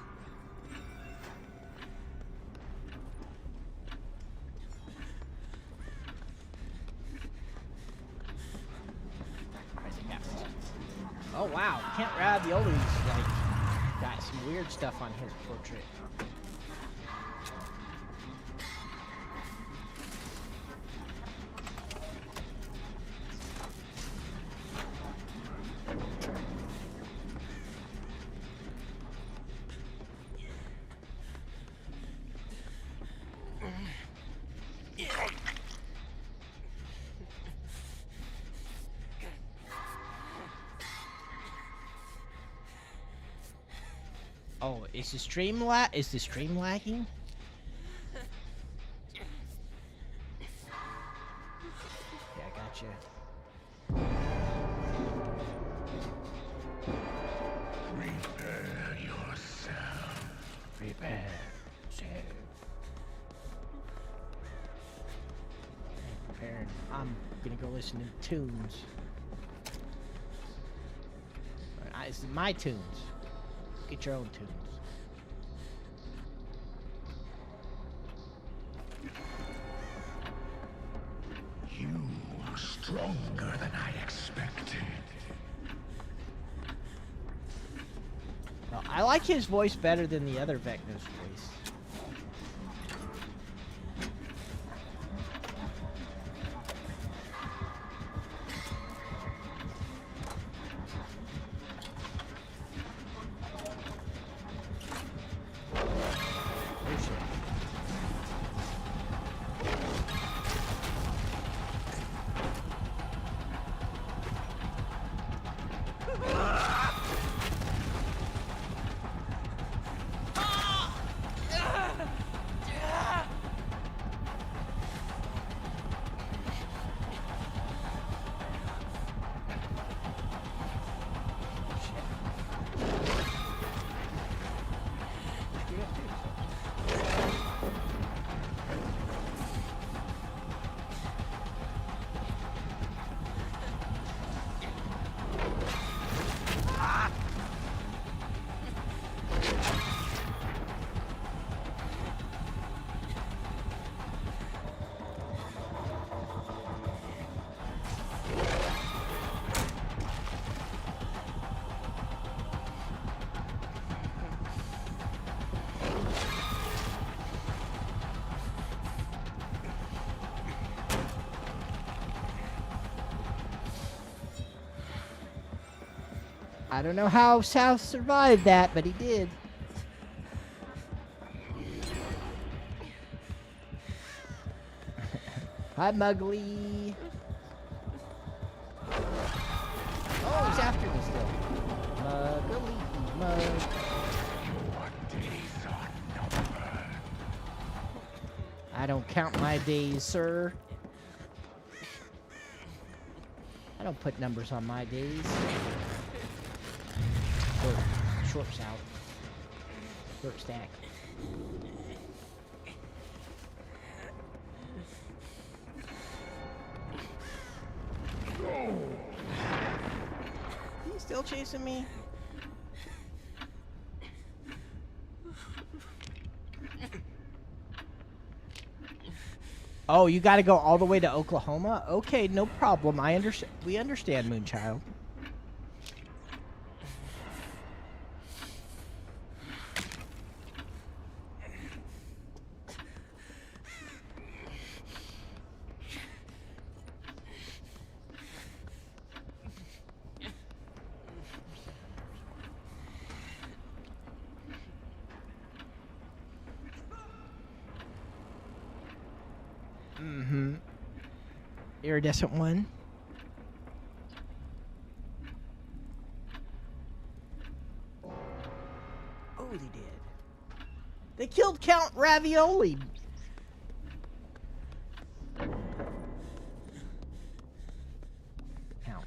Oh wow, Kent Ravioli's like got some weird stuff on his portrait. Oh, is the stream lagging? Yeah, I got you. Prepare yourself. Prepare yourself. Preparing. I'm gonna go listen to tunes. It's my tunes. Get your own tunes. You are stronger than I expected. Well, I like his voice better than the other Vecna's voice. I don't know how South survived that, but he did. Hi, Mugly. Oh, he's after me still. Mugly, Mug. Your days are numbered. I don't count my days, sir. I don't put numbers on my days. Short south. Short stack. He's still chasing me. Oh, you got to go all the way to Oklahoma? Okay, no problem. I understand. We understand, Moonchild. Mm-hmm. Iridescent one. Oh, they did. They killed Count Ravioli. Count.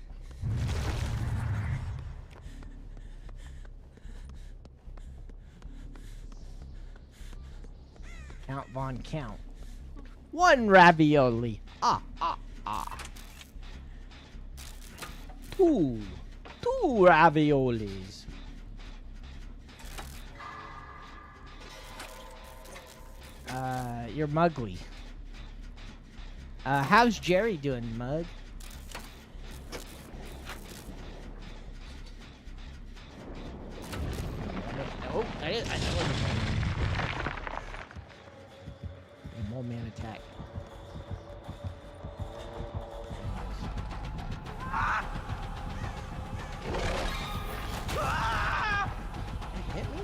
Count Von Count. One ravioli. Ah. Two raviolis. You're Mugly. How's Jerry doing, Mug? Oh, I know a mole man attack. Hit me?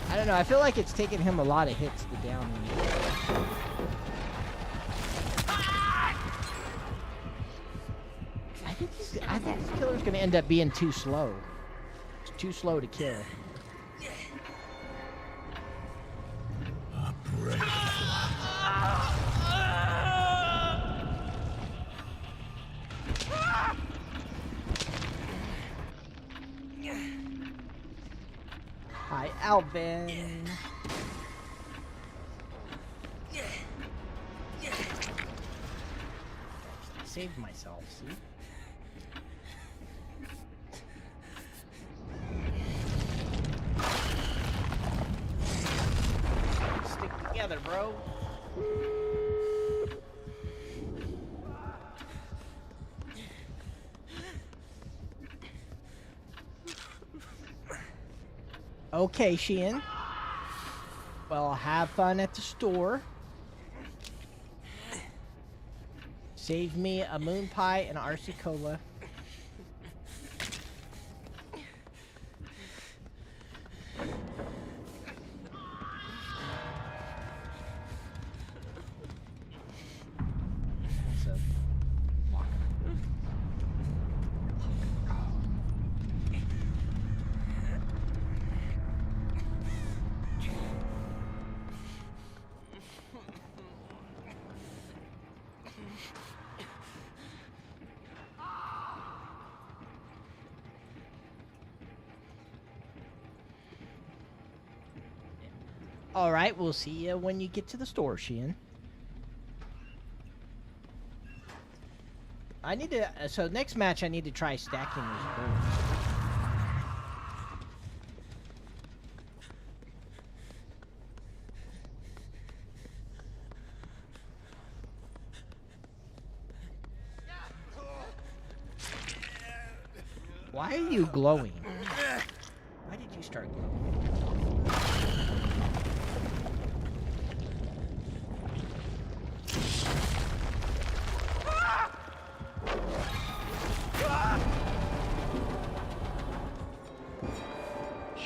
I don't know. I feel like it's taken him a lot of hits to down me. I think this killer's gonna end up being too slow. It's too slow to kill. Hi, Alvin. I saved myself, see? Stick together, bro. Okay, Sheehan. Well, have fun at the store. Save me a moon pie and RC Cola. All right, we'll see you when you get to the store, Sheehan. I need to. So next match, I need to try stacking these birds. Why are you glowing? Why did you start glowing?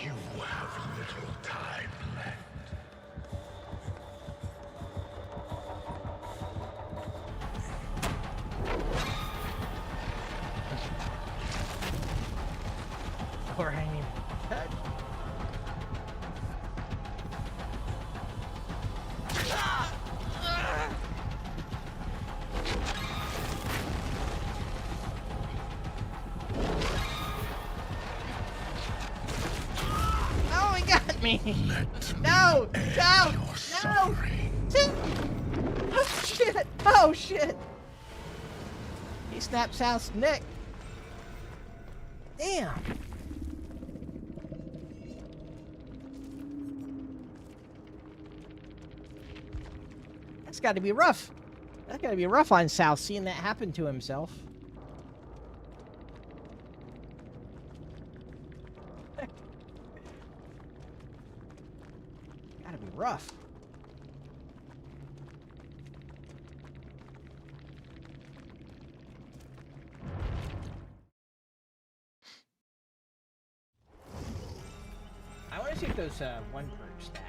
You have little time left. Or hanging. Oh, he got me! No! No! No! Oh shit! Oh shit! He snapped Sal's neck. Damn! That's got to be rough. That's got to be rough on Sal, seeing that happen to himself. Gotta be rough. I want to see if those one perk stack.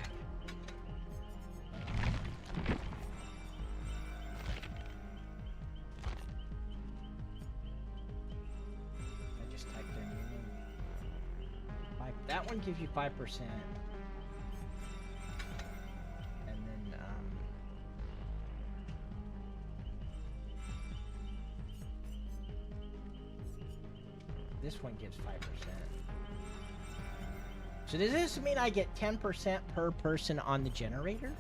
I just typed in your name. That one gives you 5%. And then, this one gives 5%. So does this mean I get 10% per person on the generator?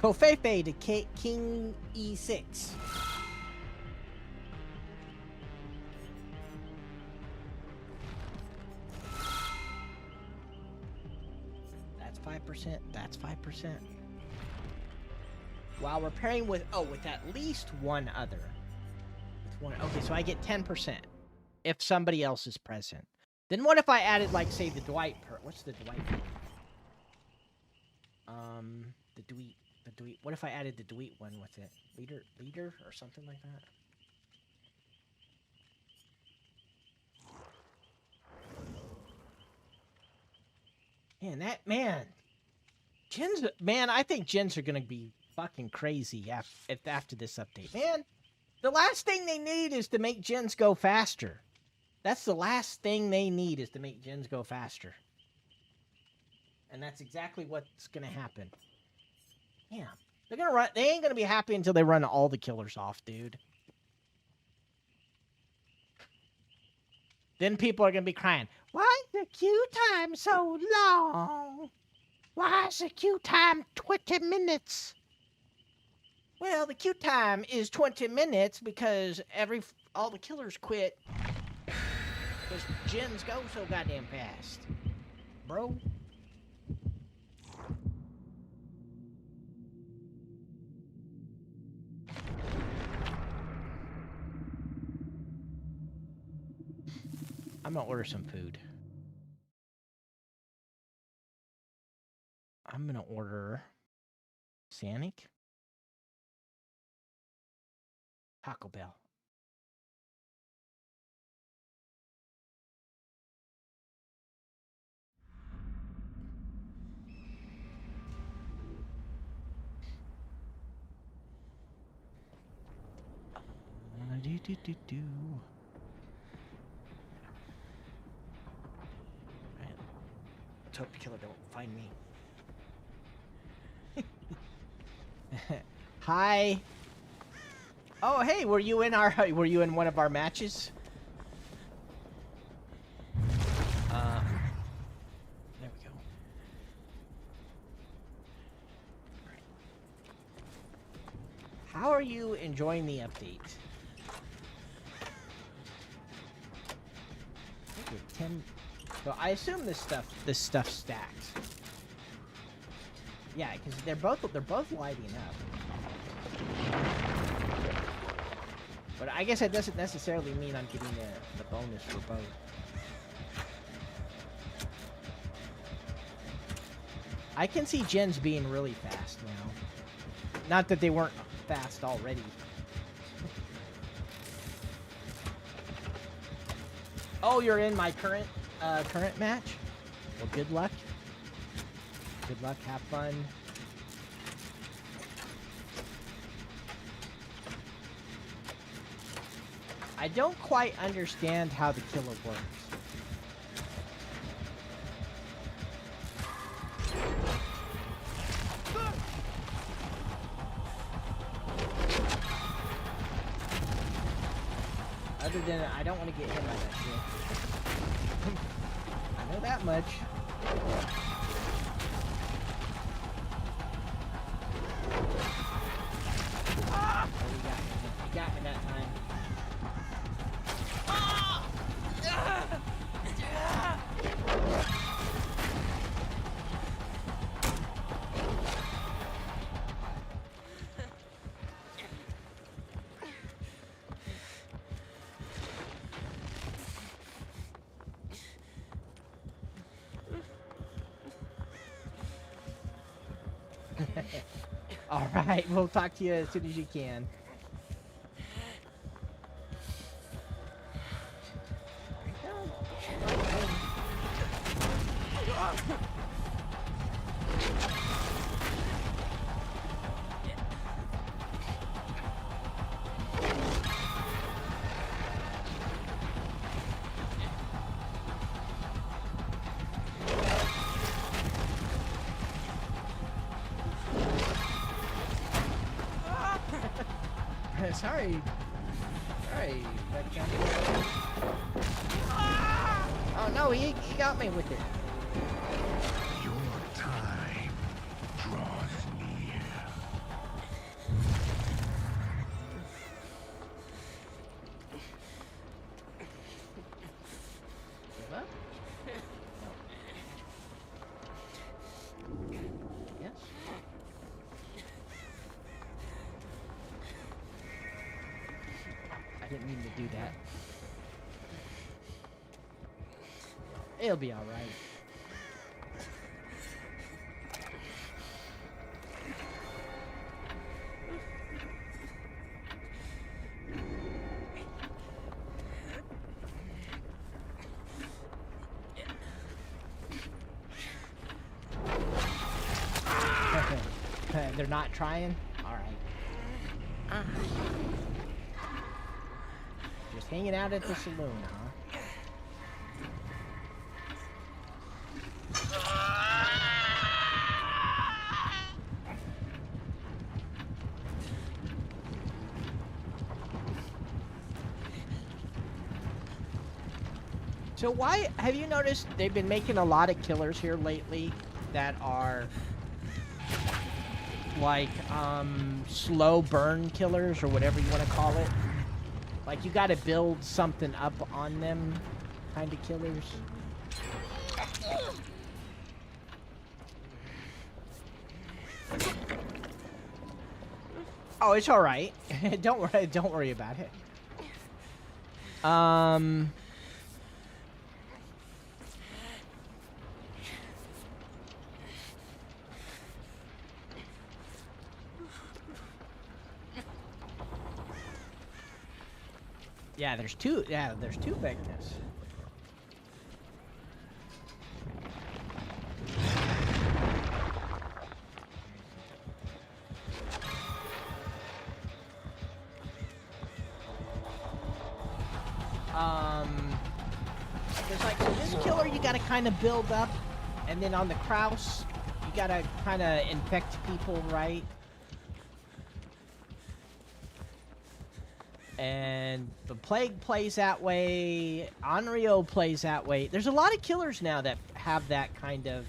Kofefe to King E6. That's 5%. That's 5%. While repairing with at least one other. With one, okay, so I get 10% if somebody else is present. Then what if I added, like, say, the Dwight perk? What's the Dwight perk? The Dweet. What if I added the Dweet one with it? Leader, or something like that. Man, I think gens are gonna be fucking crazy after this update. Man, the last thing they need is to make gens go faster. That's the last thing they need is to make gens go faster. And that's exactly what's gonna happen. Yeah. They're gonna run. They ain't gonna be happy until they run all the killers off, dude. Then people are gonna be crying. Why is the queue time so long? Why is the queue time 20 minutes? Well, the queue time is 20 minutes because all the killers quit because gens go so goddamn fast, bro. I'm gonna order some food. I'm gonna order Sanic, Taco Bell. Do. Right. Let's hope the killer don't find me. Hi. Oh, hey, were you in one of our matches? There we go. How are you enjoying the update? Okay, 10. So I assume this stuff stacks. Yeah, because they're both lighting up. But I guess that doesn't necessarily mean I'm getting the bonus for both. I can see gens being really fast now. Not that they weren't fast already. Oh, you're in my current match? Well, good luck. Good luck, have fun. I don't quite understand how the killer works. Other than I don't want to get hit by that shit. I know that much. Oh, you got me that time. All right, we'll talk to you as soon as you can. Sorry. Sorry. Oh no, he got me with it. Your time draws near. Give up? No. Yes. I didn't mean to do that. It'll be all right. They're not trying? All right. Just hanging out at the saloon, huh? So why, have you noticed they've been making a lot of killers here lately that are like slow burn killers or whatever you want to call it? Like you got to build something up on them kind of killers. Oh, it's all right. Don't worry about it. Yeah, there's two. Yeah, there's two Vecnas. There's like, so this killer you gotta kind of build up, and then on the Kraus, you gotta kind of infect people, right? And the Plague plays that way. Onryo plays that way. There's a lot of killers now that have that kind of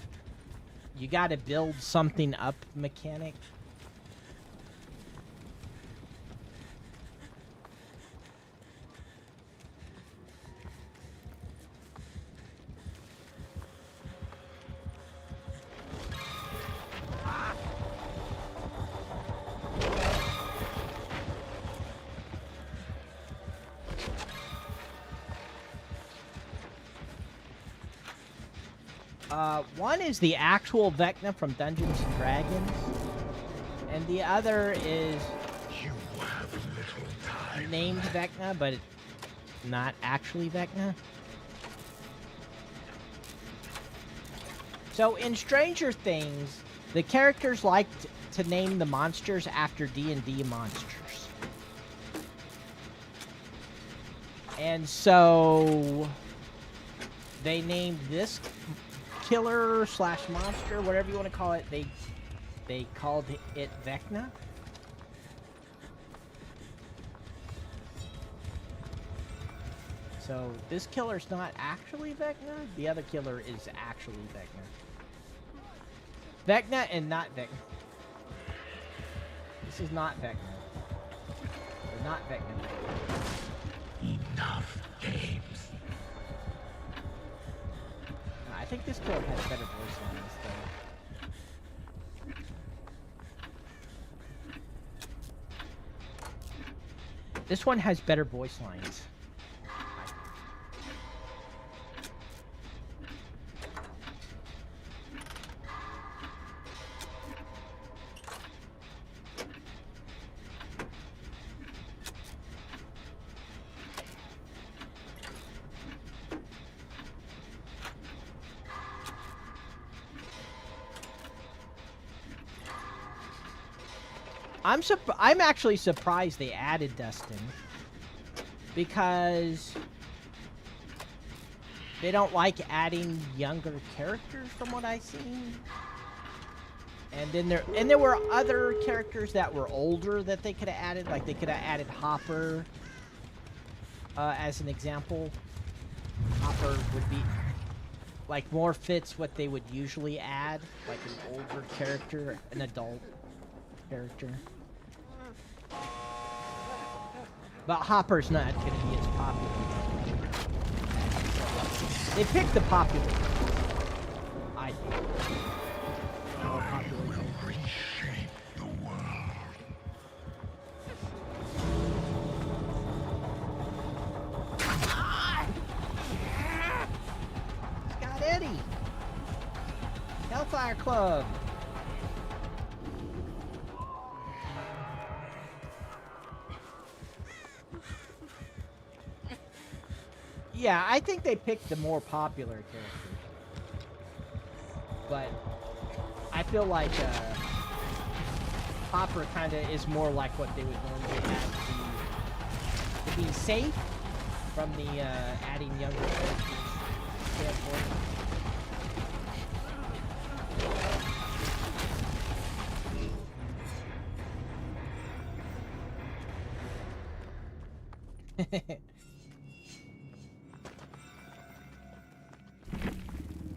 you gotta build something up mechanic. One is the actual Vecna from Dungeons and Dragons, and the other is You have little time. named Vecna, but not actually Vecna. So in Stranger Things, the characters liked to name the monsters after D&D monsters. And so they named this killer slash monster, whatever you want to call it, they called it Vecna. So this killer's not actually Vecna. The other killer is actually Vecna. Vecna and not Vecna. This is not Vecna. Or not Vecna. Enough games. I think this killer has better voice lines, though. This one has better voice lines. I'm actually surprised they added Dustin, because they don't like adding younger characters from what I've seen. And then there were other characters that were older that they could have added, like they could have added Hopper as an example. Hopper would be like more fits what they would usually add, like an older character, an adult character. But Hopper's not going to be as popular. They picked the popular, I think. More popular. I will reshape the world. Scott Eddie! Hellfire Club! Yeah, I think they picked the more popular characters. But I feel like Hopper kind of is more like what they would normally have to be safe from the adding younger characters standpoint.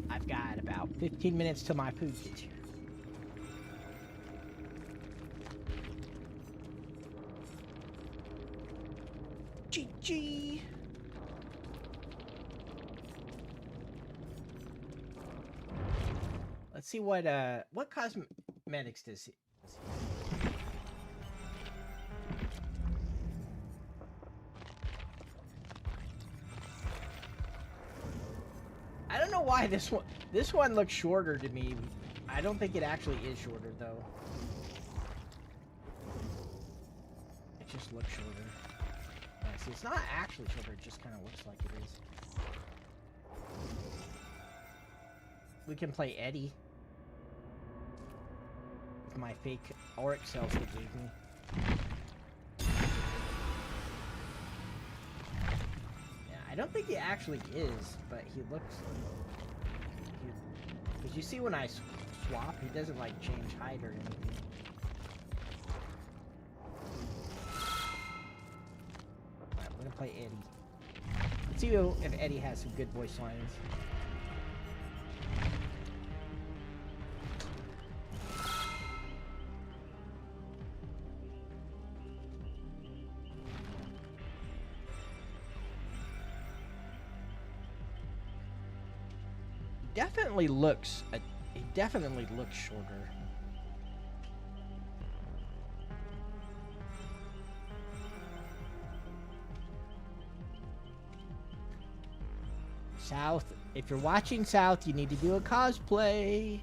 I've got about 15 minutes till my food gets here. GG. Let's see what cosmetics does he? I don't know why this one looks shorter to me. I don't think it actually is shorter though. It just looks shorter. See, it's not actually shorter, it just kind of looks like it is. We can play Eddie with my fake auric cells they gave me. I don't think he actually is, but he looks... Because you see when I swap, he doesn't, like, change height or anything. I'm gonna play Eddie. Let's see if Eddie has some good voice lines. He definitely looks shorter. South, if you're watching South, you need to do a cosplay.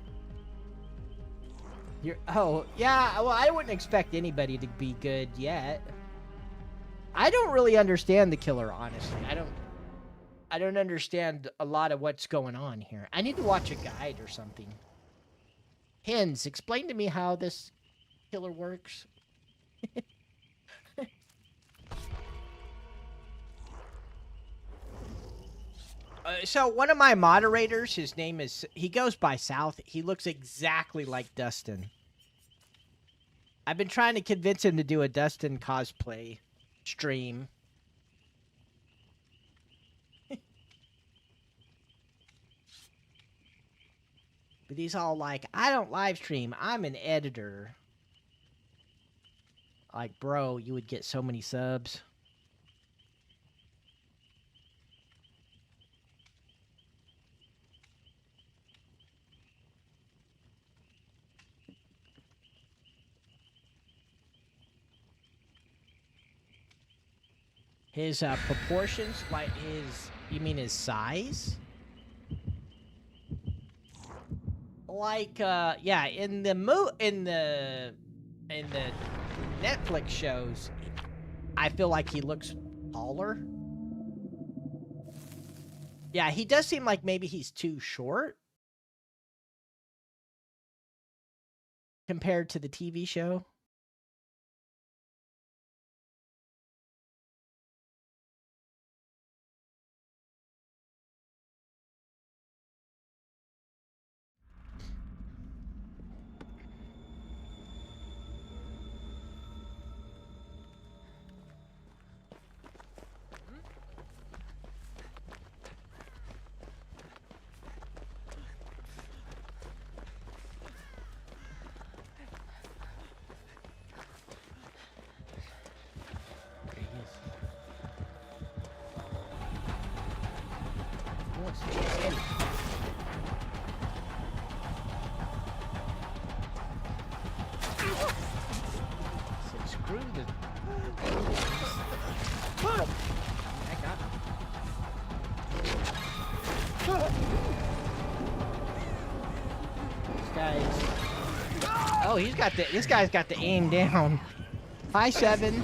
Oh, yeah, well, I wouldn't expect anybody to be good yet. I don't really understand the killer, honestly. I don't understand a lot of what's going on here. I need to watch a guide or something. Hens, explain to me how this killer works. So one of my moderators, his name is, he goes by South. He looks exactly like Dustin. I've been trying to convince him to do a Dustin cosplay stream. But he's all like, I don't live stream. I'm an editor. Like, bro, you would get so many subs. His proportions, like you mean his size? Like, yeah, in the Netflix shows, I feel like he looks taller. Yeah, he does seem like maybe he's too short compared to the TV show. Screw the... I got him. This guy's... Oh, he's got the... This guy's got the aim down. 5'7".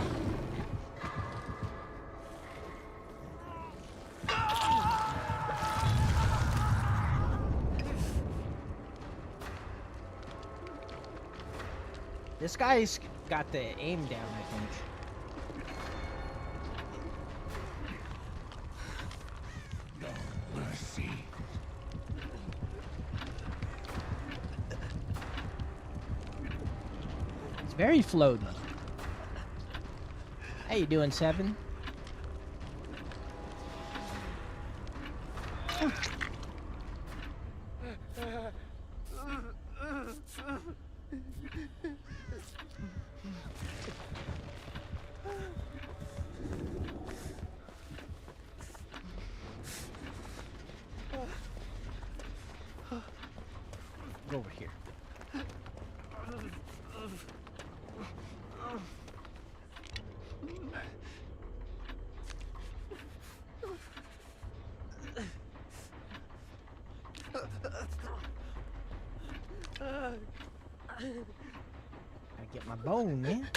This guy's got the aim down, I think. No mercy. It's very floaty. How you doing, Seven? Go over here. I get my bone, man.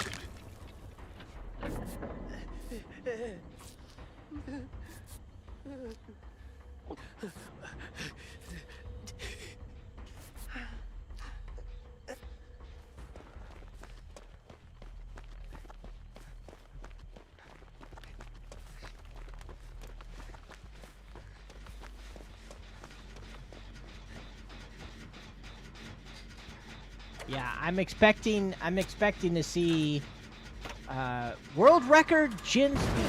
Yeah, I'm expecting to see world record gin speed.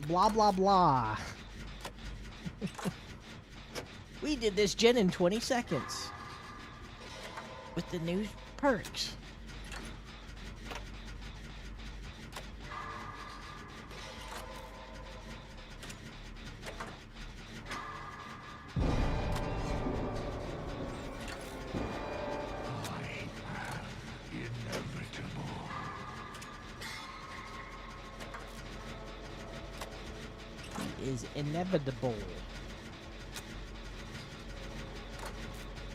blah, blah, blah. We did this gen in 20 seconds. With the new perks. Is inevitable.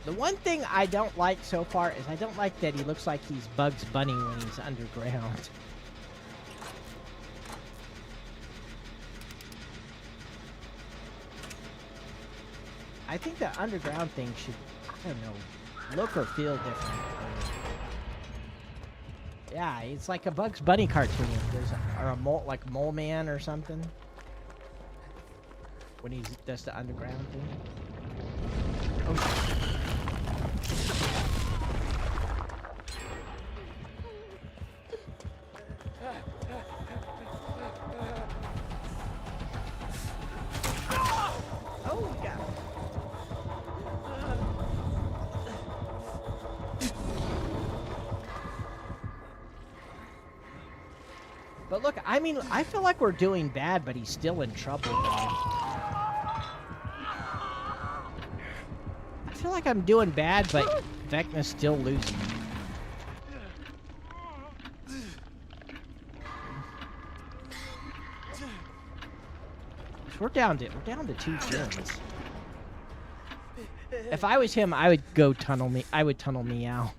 The one thing I don't like so far is I don't like that he looks like he's Bugs Bunny when he's underground. I think the underground thing should, I don't know, look or feel different. Yeah, it's like a Bugs Bunny cartoon. Or a mole, like Mole Man or something. When he does the underground thing. Oh. Oh, God. But look, I mean, I feel like we're doing bad, but he's still in trouble. I feel like I'm doing bad, but Vecna's still losing. We're down to 2 gens. If I was him, I would go tunnel me. I would tunnel me out.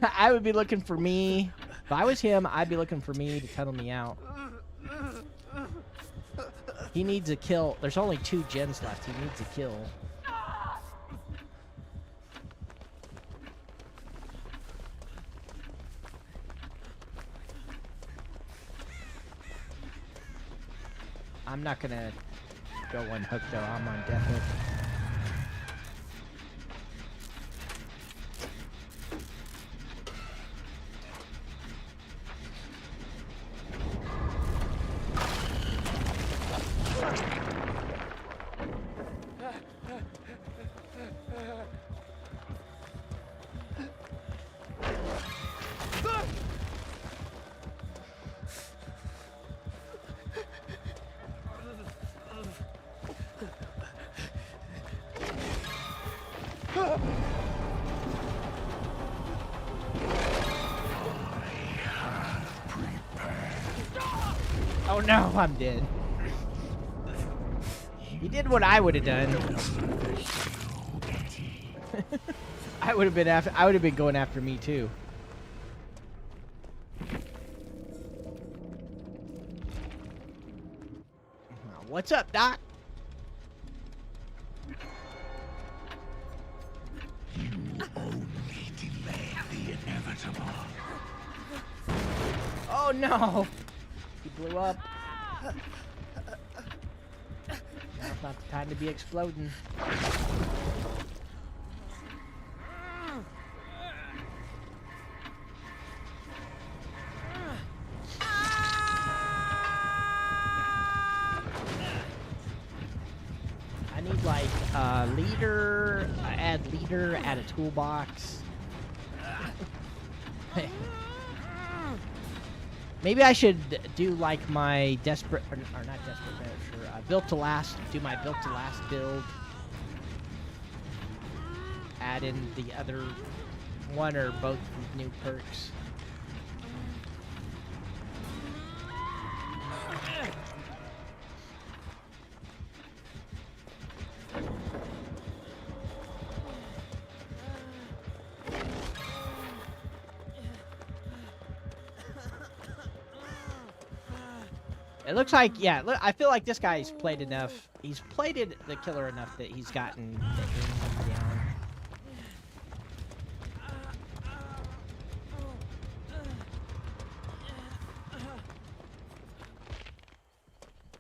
I would be looking for me. If I was him, I'd be looking for me to tunnel me out. He needs a kill. There's only 2 gens left. He needs a kill. I'm not gonna go unhook though. I'm on death hook. Oh no, I'm dead. He did what I would have done. I would have been going after me too. What's up, Doc? You only delay the inevitable. Oh no! He blew up. Now's not the time to be exploding. I need like leader, add a toolbox. Maybe I should do like my desperate, or not desperate measure, built to last, do my built to last build. Add in the other one or both new perks. It looks like, yeah, look, I feel like this guy's played enough. He's played the killer enough that he's gotten the aim down.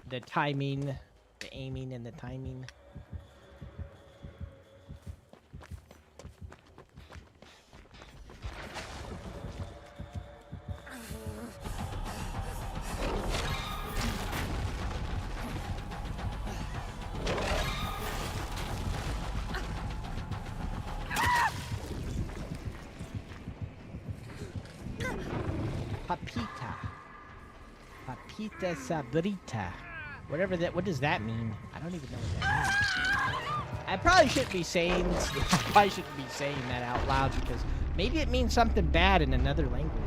The timing, the aiming and the timing. Pita Sabrita. Whatever that, what does that mean? I don't even know what that means. I probably shouldn't be saying that out loud because maybe it means something bad in another language.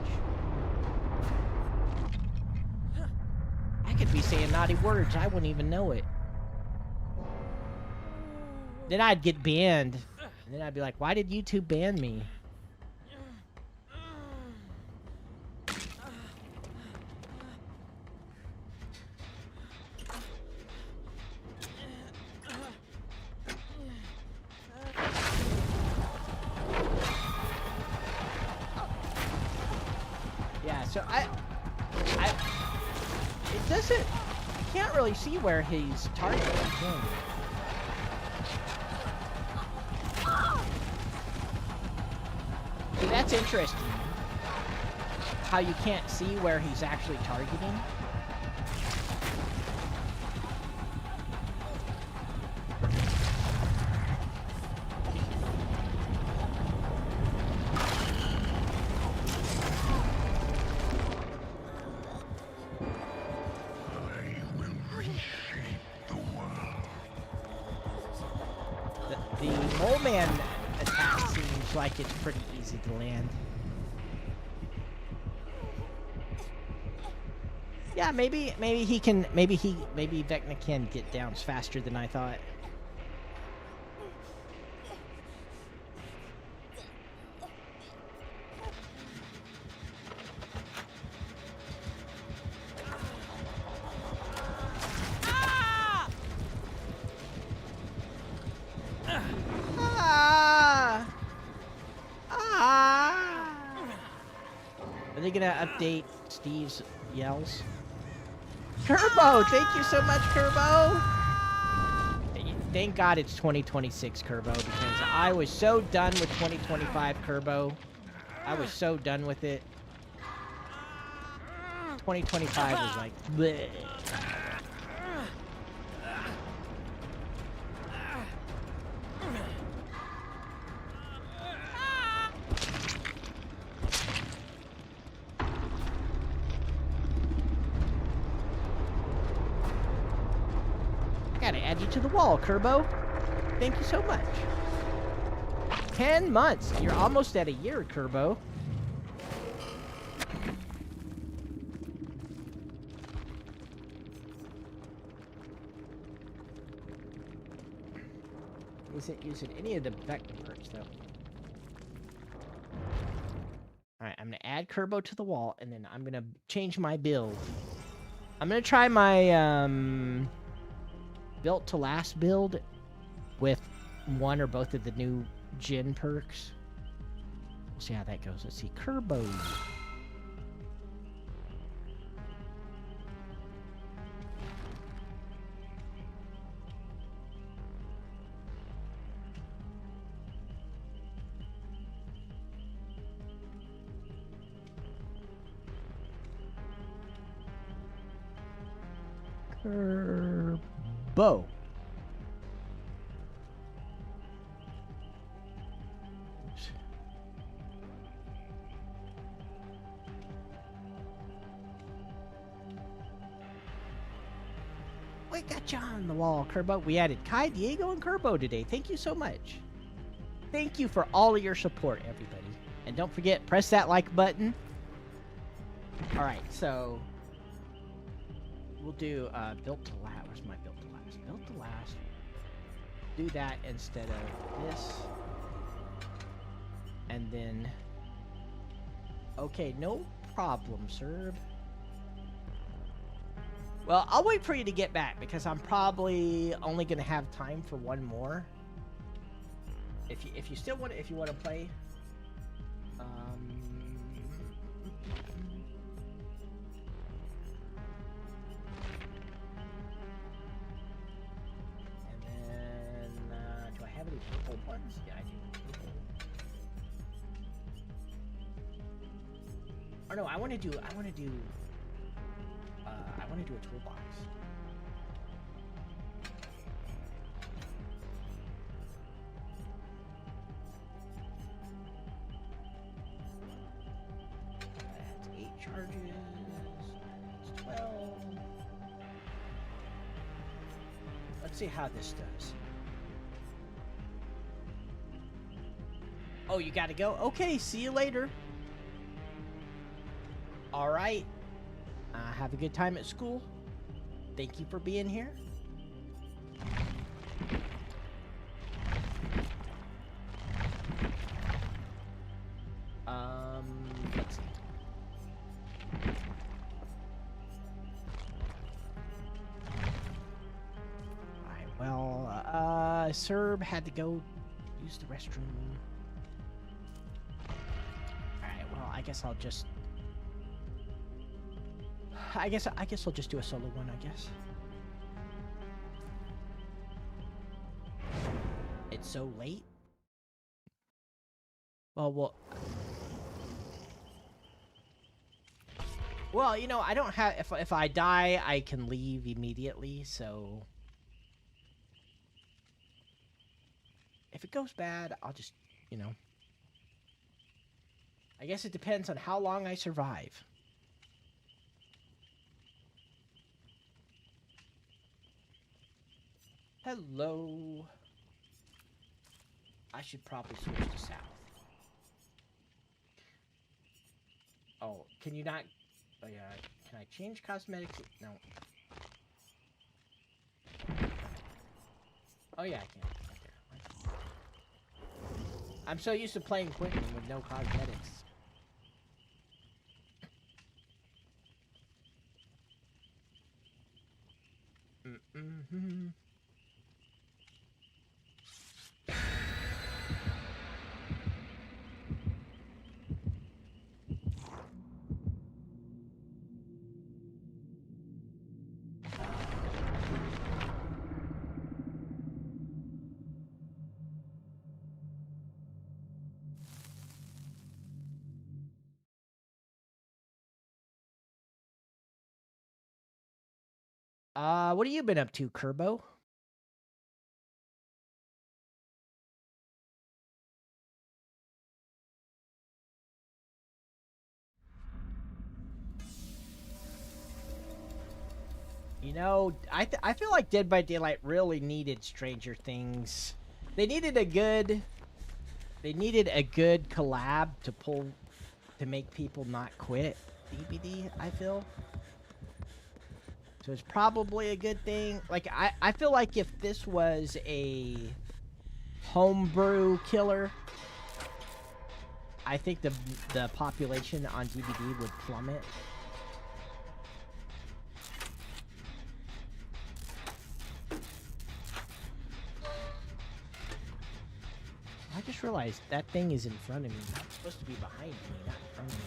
I could be saying naughty words, I wouldn't even know it. Then I'd get banned. And then I'd be like, why did YouTube ban me? Yeah, so it doesn't, I can't really see where he's targeting him. See, that's interesting. How you can't see where he's actually targeting. The mole man attack seems like it's pretty easy to land. Yeah, maybe Vecna can get down faster than I thought. Are they gonna update Steve's yells? Kerbo! Thank you so much, Kerbo! Thank God it's 2026, Kerbo, because I was so done with 2025, Kerbo. I was so done with it. 2025 was like, bleh. Gotta add you to the wall, Kerbo. Thank you so much. 10 months. You're almost at a year, Kerbo. Isn't using any of the Vecna perks, though. Alright, I'm gonna add Kerbo to the wall, and then I'm gonna change my build. I'm gonna try my, built to last build with one or both of the new Jin perks. We'll see how that goes. Let's see. Kerbo. Kerbo. We got you on the wall, Kerbo. We added Kai, Diego, and Kerbo today. Thank you so much. Thank you for all of your support, everybody. And don't forget, press that like button. Alright, so we'll do built to last. Where's my built to last? Built to last. Do that instead of this. And then... Okay, no problem, sir. Well, I'll wait for you to get back because I'm probably only gonna have time for one more. If you still want if you want to play, and then do I have any purple ones? Yeah, I do. Or no, I want to do a toolbox. That's 8 charges. That's 12. see how this does. Oh, you gotta go? Okay, see you later. Alright. Have a good time at school. Thank you for being here. Let's see. Alright, well, Serb had to go use the restroom. Alright, well, I guess I'll just... I guess I'll just do a solo one, I guess. It's so late? Well, you know, I don't have... If I die, I can leave immediately, so... If it goes bad, I'll just, you know... I guess it depends on how long I survive. Hello. I should probably switch to south. Oh, can you not... Oh, yeah. Can I change cosmetics? No. Oh, yeah, I can. Right there. I'm so used to playing Quentin with no cosmetics. Mm-hmm. What have you been up to, Kerbo? You know, I feel like Dead by Daylight really needed Stranger Things. They needed a good collab to make people not quit DBD, I feel. So it's probably a good thing. Like, I feel like if this was a homebrew killer, I think the population on DBD would plummet. I just realized that thing is in front of me. It's supposed to be behind me, not in front of me.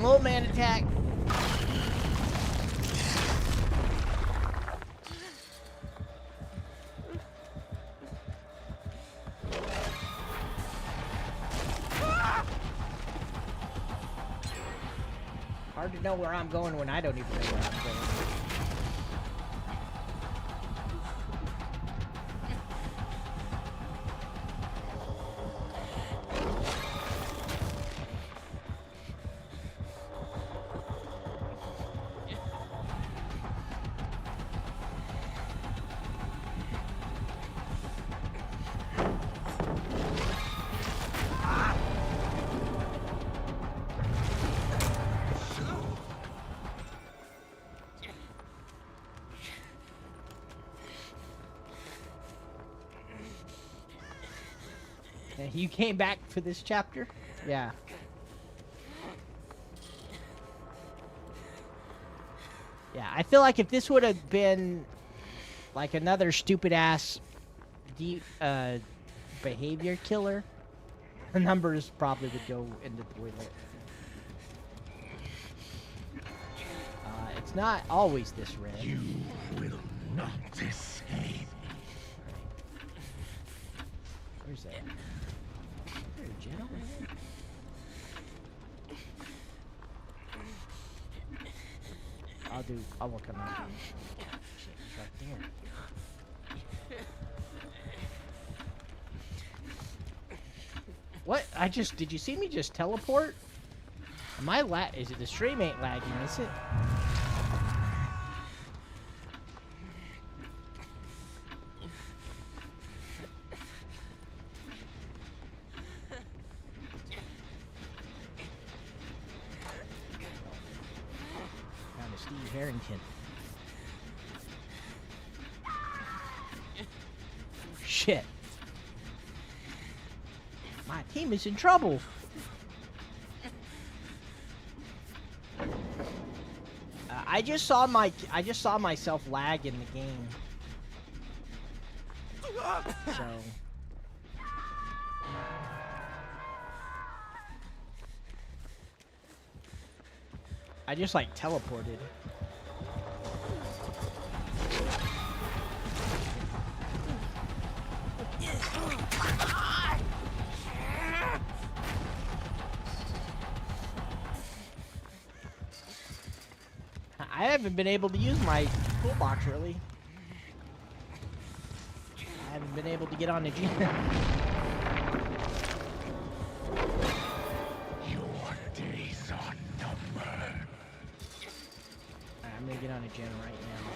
Low man attack. Hard to know where I'm going when I don't even know where I'm going. You came back for this chapter? Yeah. Yeah, I feel like if this would have been like another stupid ass behavior killer, the numbers probably would go in the toilet. It's not always this red. You will not escape. Where's that? Is there a jet over there? I'll work on that. Shit, it's right there. What? Did you see me just teleport? Am I is it the stream ain't lagging, is it? Found a Steve Harrington. Shit. My team is in trouble. I just saw myself lag in the game. So I just like teleported. I haven't been able to use my toolbox really. I haven't been able to get on the gym. Your days are numbered. I'm gonna get on a gym right now.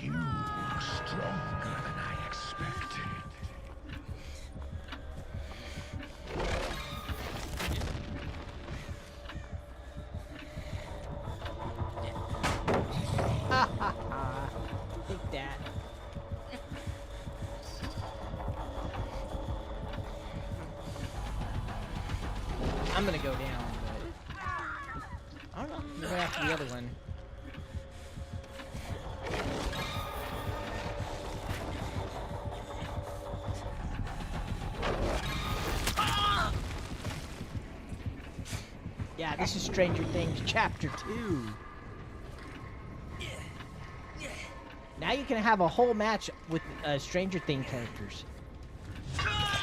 You are stronger than I expected. Ha ha ha. Take that. I'm gonna go down, but I don't know. I'm gonna go after the other one. Yeah, this is Stranger Things Chapter 2. Now you can have a whole match with Stranger Things characters.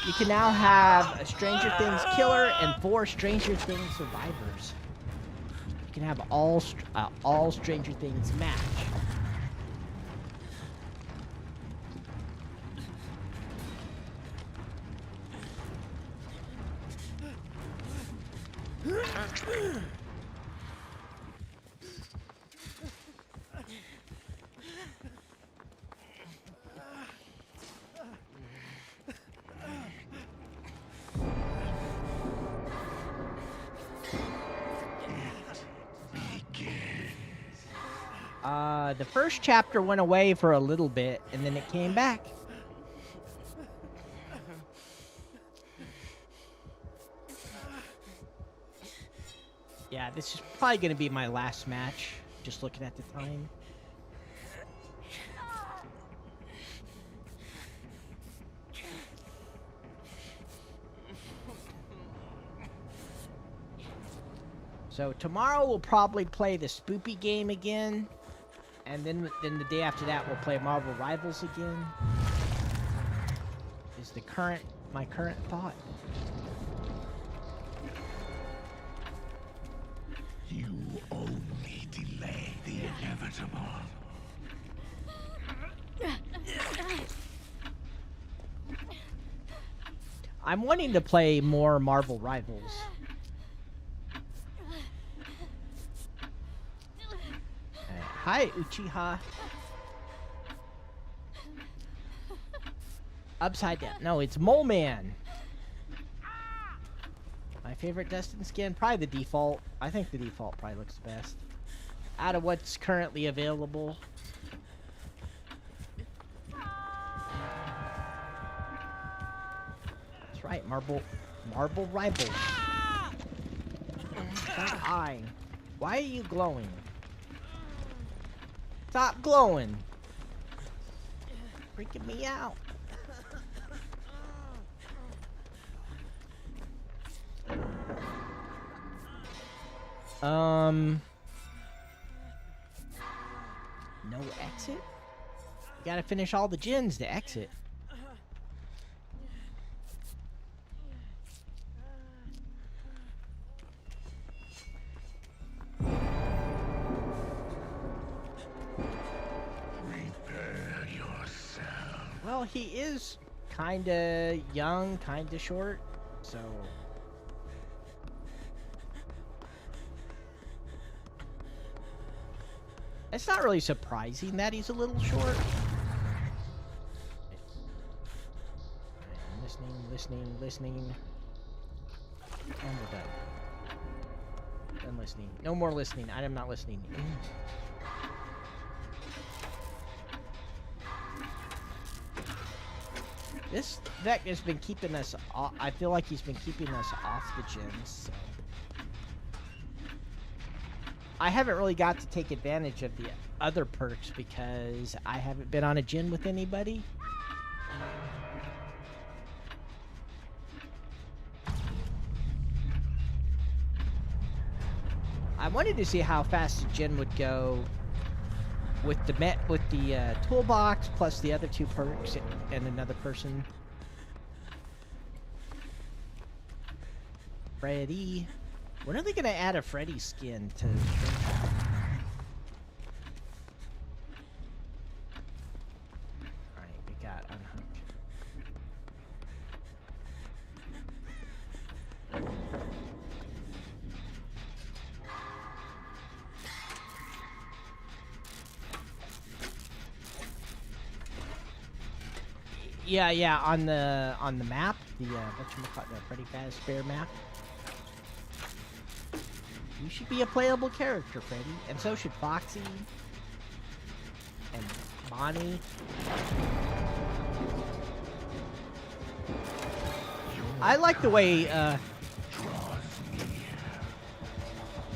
You can now have a Stranger Things killer and 4 Stranger Things survivors. You can have all Stranger Things match. The first chapter went away for a little bit, and then it came back. Yeah, this is probably going to be my last match, just looking at the time. So tomorrow we'll probably play the Spoopy game again. And then the day after that, we'll play Marvel Rivals again. Is my current thought. You only delay the inevitable. I'm wanting to play more Marvel Rivals. Hi, Uchiha. Upside down. No, it's Mole Man. My favorite Destin skin? Probably the default. I think the default probably looks the best. Out of what's currently available. right, marble ribble. Stop eyeing. Why are you glowing? Stop glowing. Freaking me out. No exit? You gotta finish all the gens to exit. Prepare yourself. Well, he is kinda young, kinda short, so... It's not really surprising that he's a little short. Right, listening. And we're done. Done listening. No more listening. I am not listening. This Vec has been keeping us off. I feel like he's been keeping us off the gens, so. I haven't really got to take advantage of the other perks because I haven't been on a gen with anybody. I wanted to see how fast the gen would go with the toolbox plus the other two perks and another person. Freddy. When are they gonna add a Freddy skin to? Alright, we got unhook. Yeah, on the map, the whatchamacallit, the Freddy Fazbear map. You should be a playable character, Freddy, and so should Foxy and Bonnie. I like the way,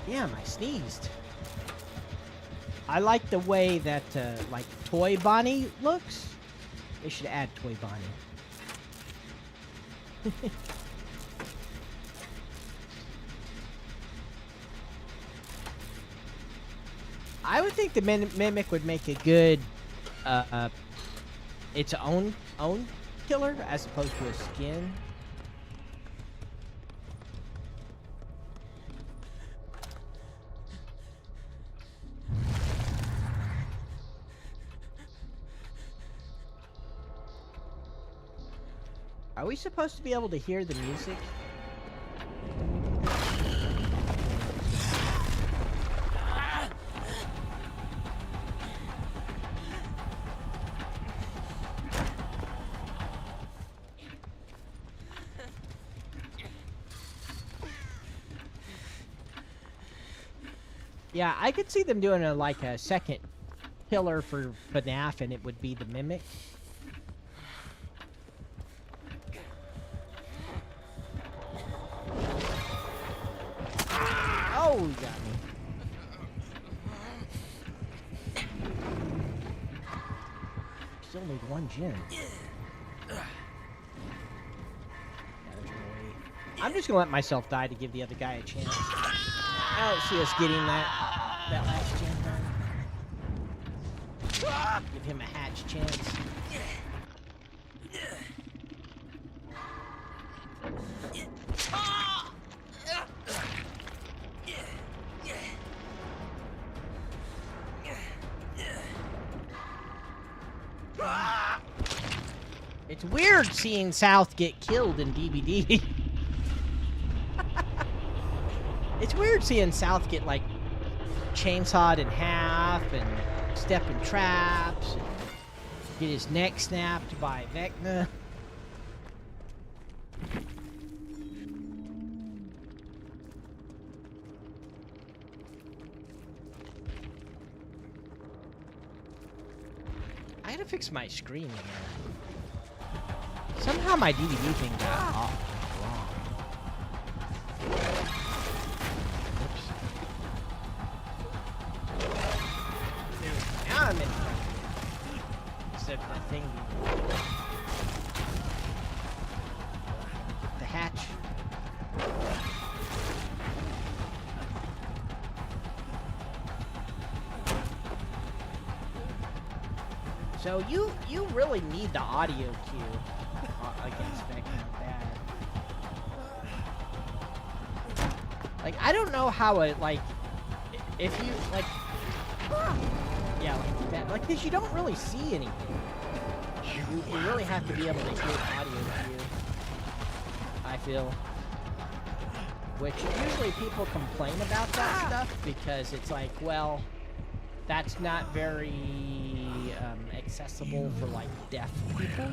damn, I sneezed. I like the way that, like, Toy Bonnie looks. They should add Toy Bonnie. I would think the Mimic would make a good, its own killer as opposed to a skin. Are we supposed to be able to hear the music? Yeah, I could see them doing like a second killer for FNAF, and it would be the Mimic. Oh, you got me. Still need one gen. I'm just gonna let myself die to give the other guy a chance. I don't see us getting that last gen done. Give him a hatch chance. It's weird seeing South get killed in DBD. It's weird seeing South get, like, chainsawed in half and step in traps and get his neck snapped by Vecna. I gotta fix my screen here. Somehow my DVD thing got off wrong. Oops. Now I'm in instead of the thing. The hatch. So you really need the audio cue against Vector bad. Like I don't know how it like if you like yeah like that like because you don't really see anything. You really have to be able to hear the audio cue. I feel. Which usually people complain about that stuff because it's like, well, that's not very accessible for like deaf people.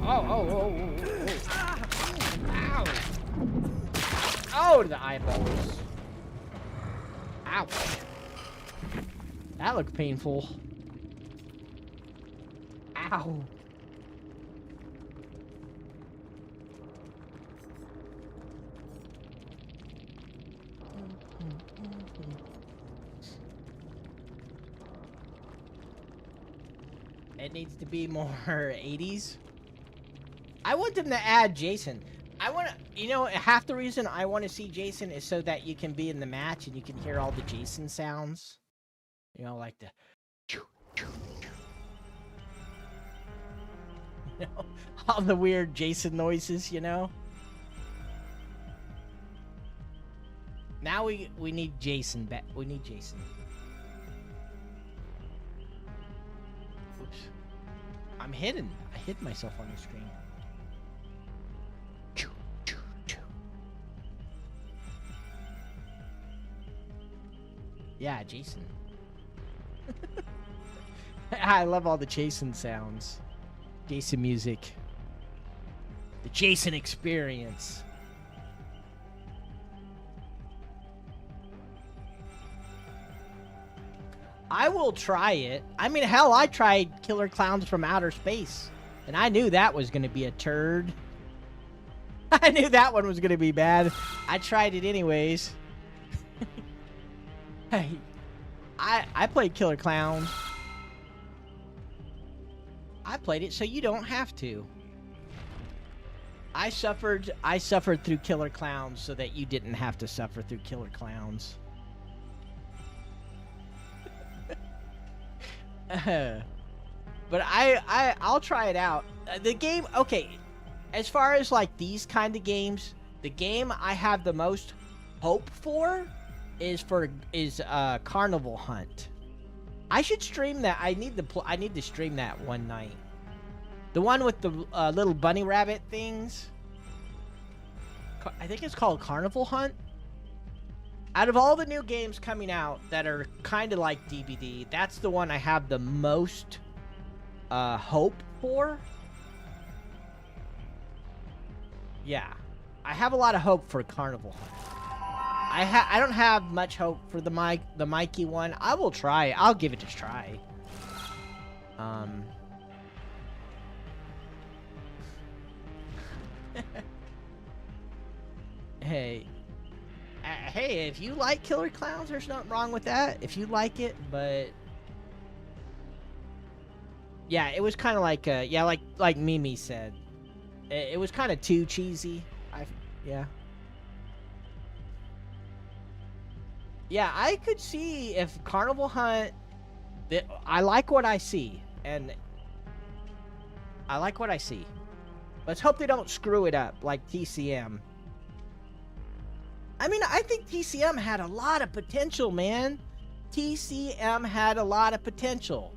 Oh. Ow. Oh, to the eyeballs. Ouch. That looked painful. Ow. It needs to be more 80s. I want them to add Jason. I want to, you know, half the reason I want to see Jason is so that you can be in the match and you can hear all the Jason sounds. You know, like the... You know, all the weird Jason noises, you know? Now we need Jason back. We need Jason. Oops. I'm hidden. I hid myself on the screen. Yeah, Jason. I love all the Jason sounds. Jason music. The Jason experience. I will try it. I mean, hell, I tried Killer Clowns from Outer Space. And I knew that was going to be a turd. I knew that one was going to be bad. I tried it anyways. Hey, I played Killer Clowns. I played it so you don't have to. I suffered through Killer Clowns so that you didn't have to suffer through Killer Clowns. But I'll try it out. The game, okay, as far as like these kind of games, the game I have the most hope for is Carnival Hunt. I should stream that. I need to stream that one night. The one with the little bunny rabbit things. I think it's called Carnival Hunt. Out of all the new games coming out that are kind of like DBD, that's the one I have the most hope for. Yeah, I have a lot of hope for Carnival Hunt. I don't have much hope for the Mikey one. I will try. I'll give it a try. Hey, if you like Killer Clowns, there's nothing wrong with that. If you like it, but yeah, it was kind of like yeah, like Mimi said, it was kind of too cheesy. Yeah. Yeah, I could see if Carnival Hunt... I like what I see, and I like what I see. Let's hope they don't screw it up like TCM. I mean, I think TCM had a lot of potential, man. TCM had a lot of potential.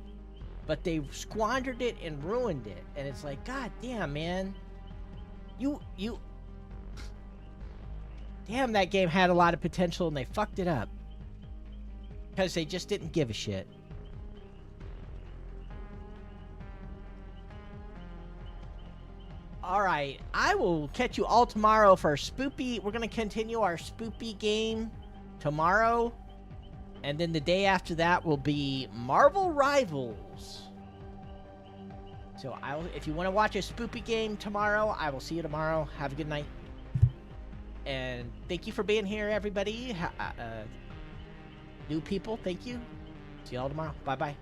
But they squandered it and ruined it. And it's like, God damn, man. Damn, that game had a lot of potential and they fucked it up. Because they just didn't give a shit. Alright, I will catch you all tomorrow for Spoopy. We're going to continue our Spoopy game tomorrow. And then the day after that will be Marvel Rivals. So if you want to watch a spoopy game tomorrow, I will see you tomorrow. Have a good night. And thank you for being here, everybody. New people, thank you. See y'all tomorrow. Bye-bye.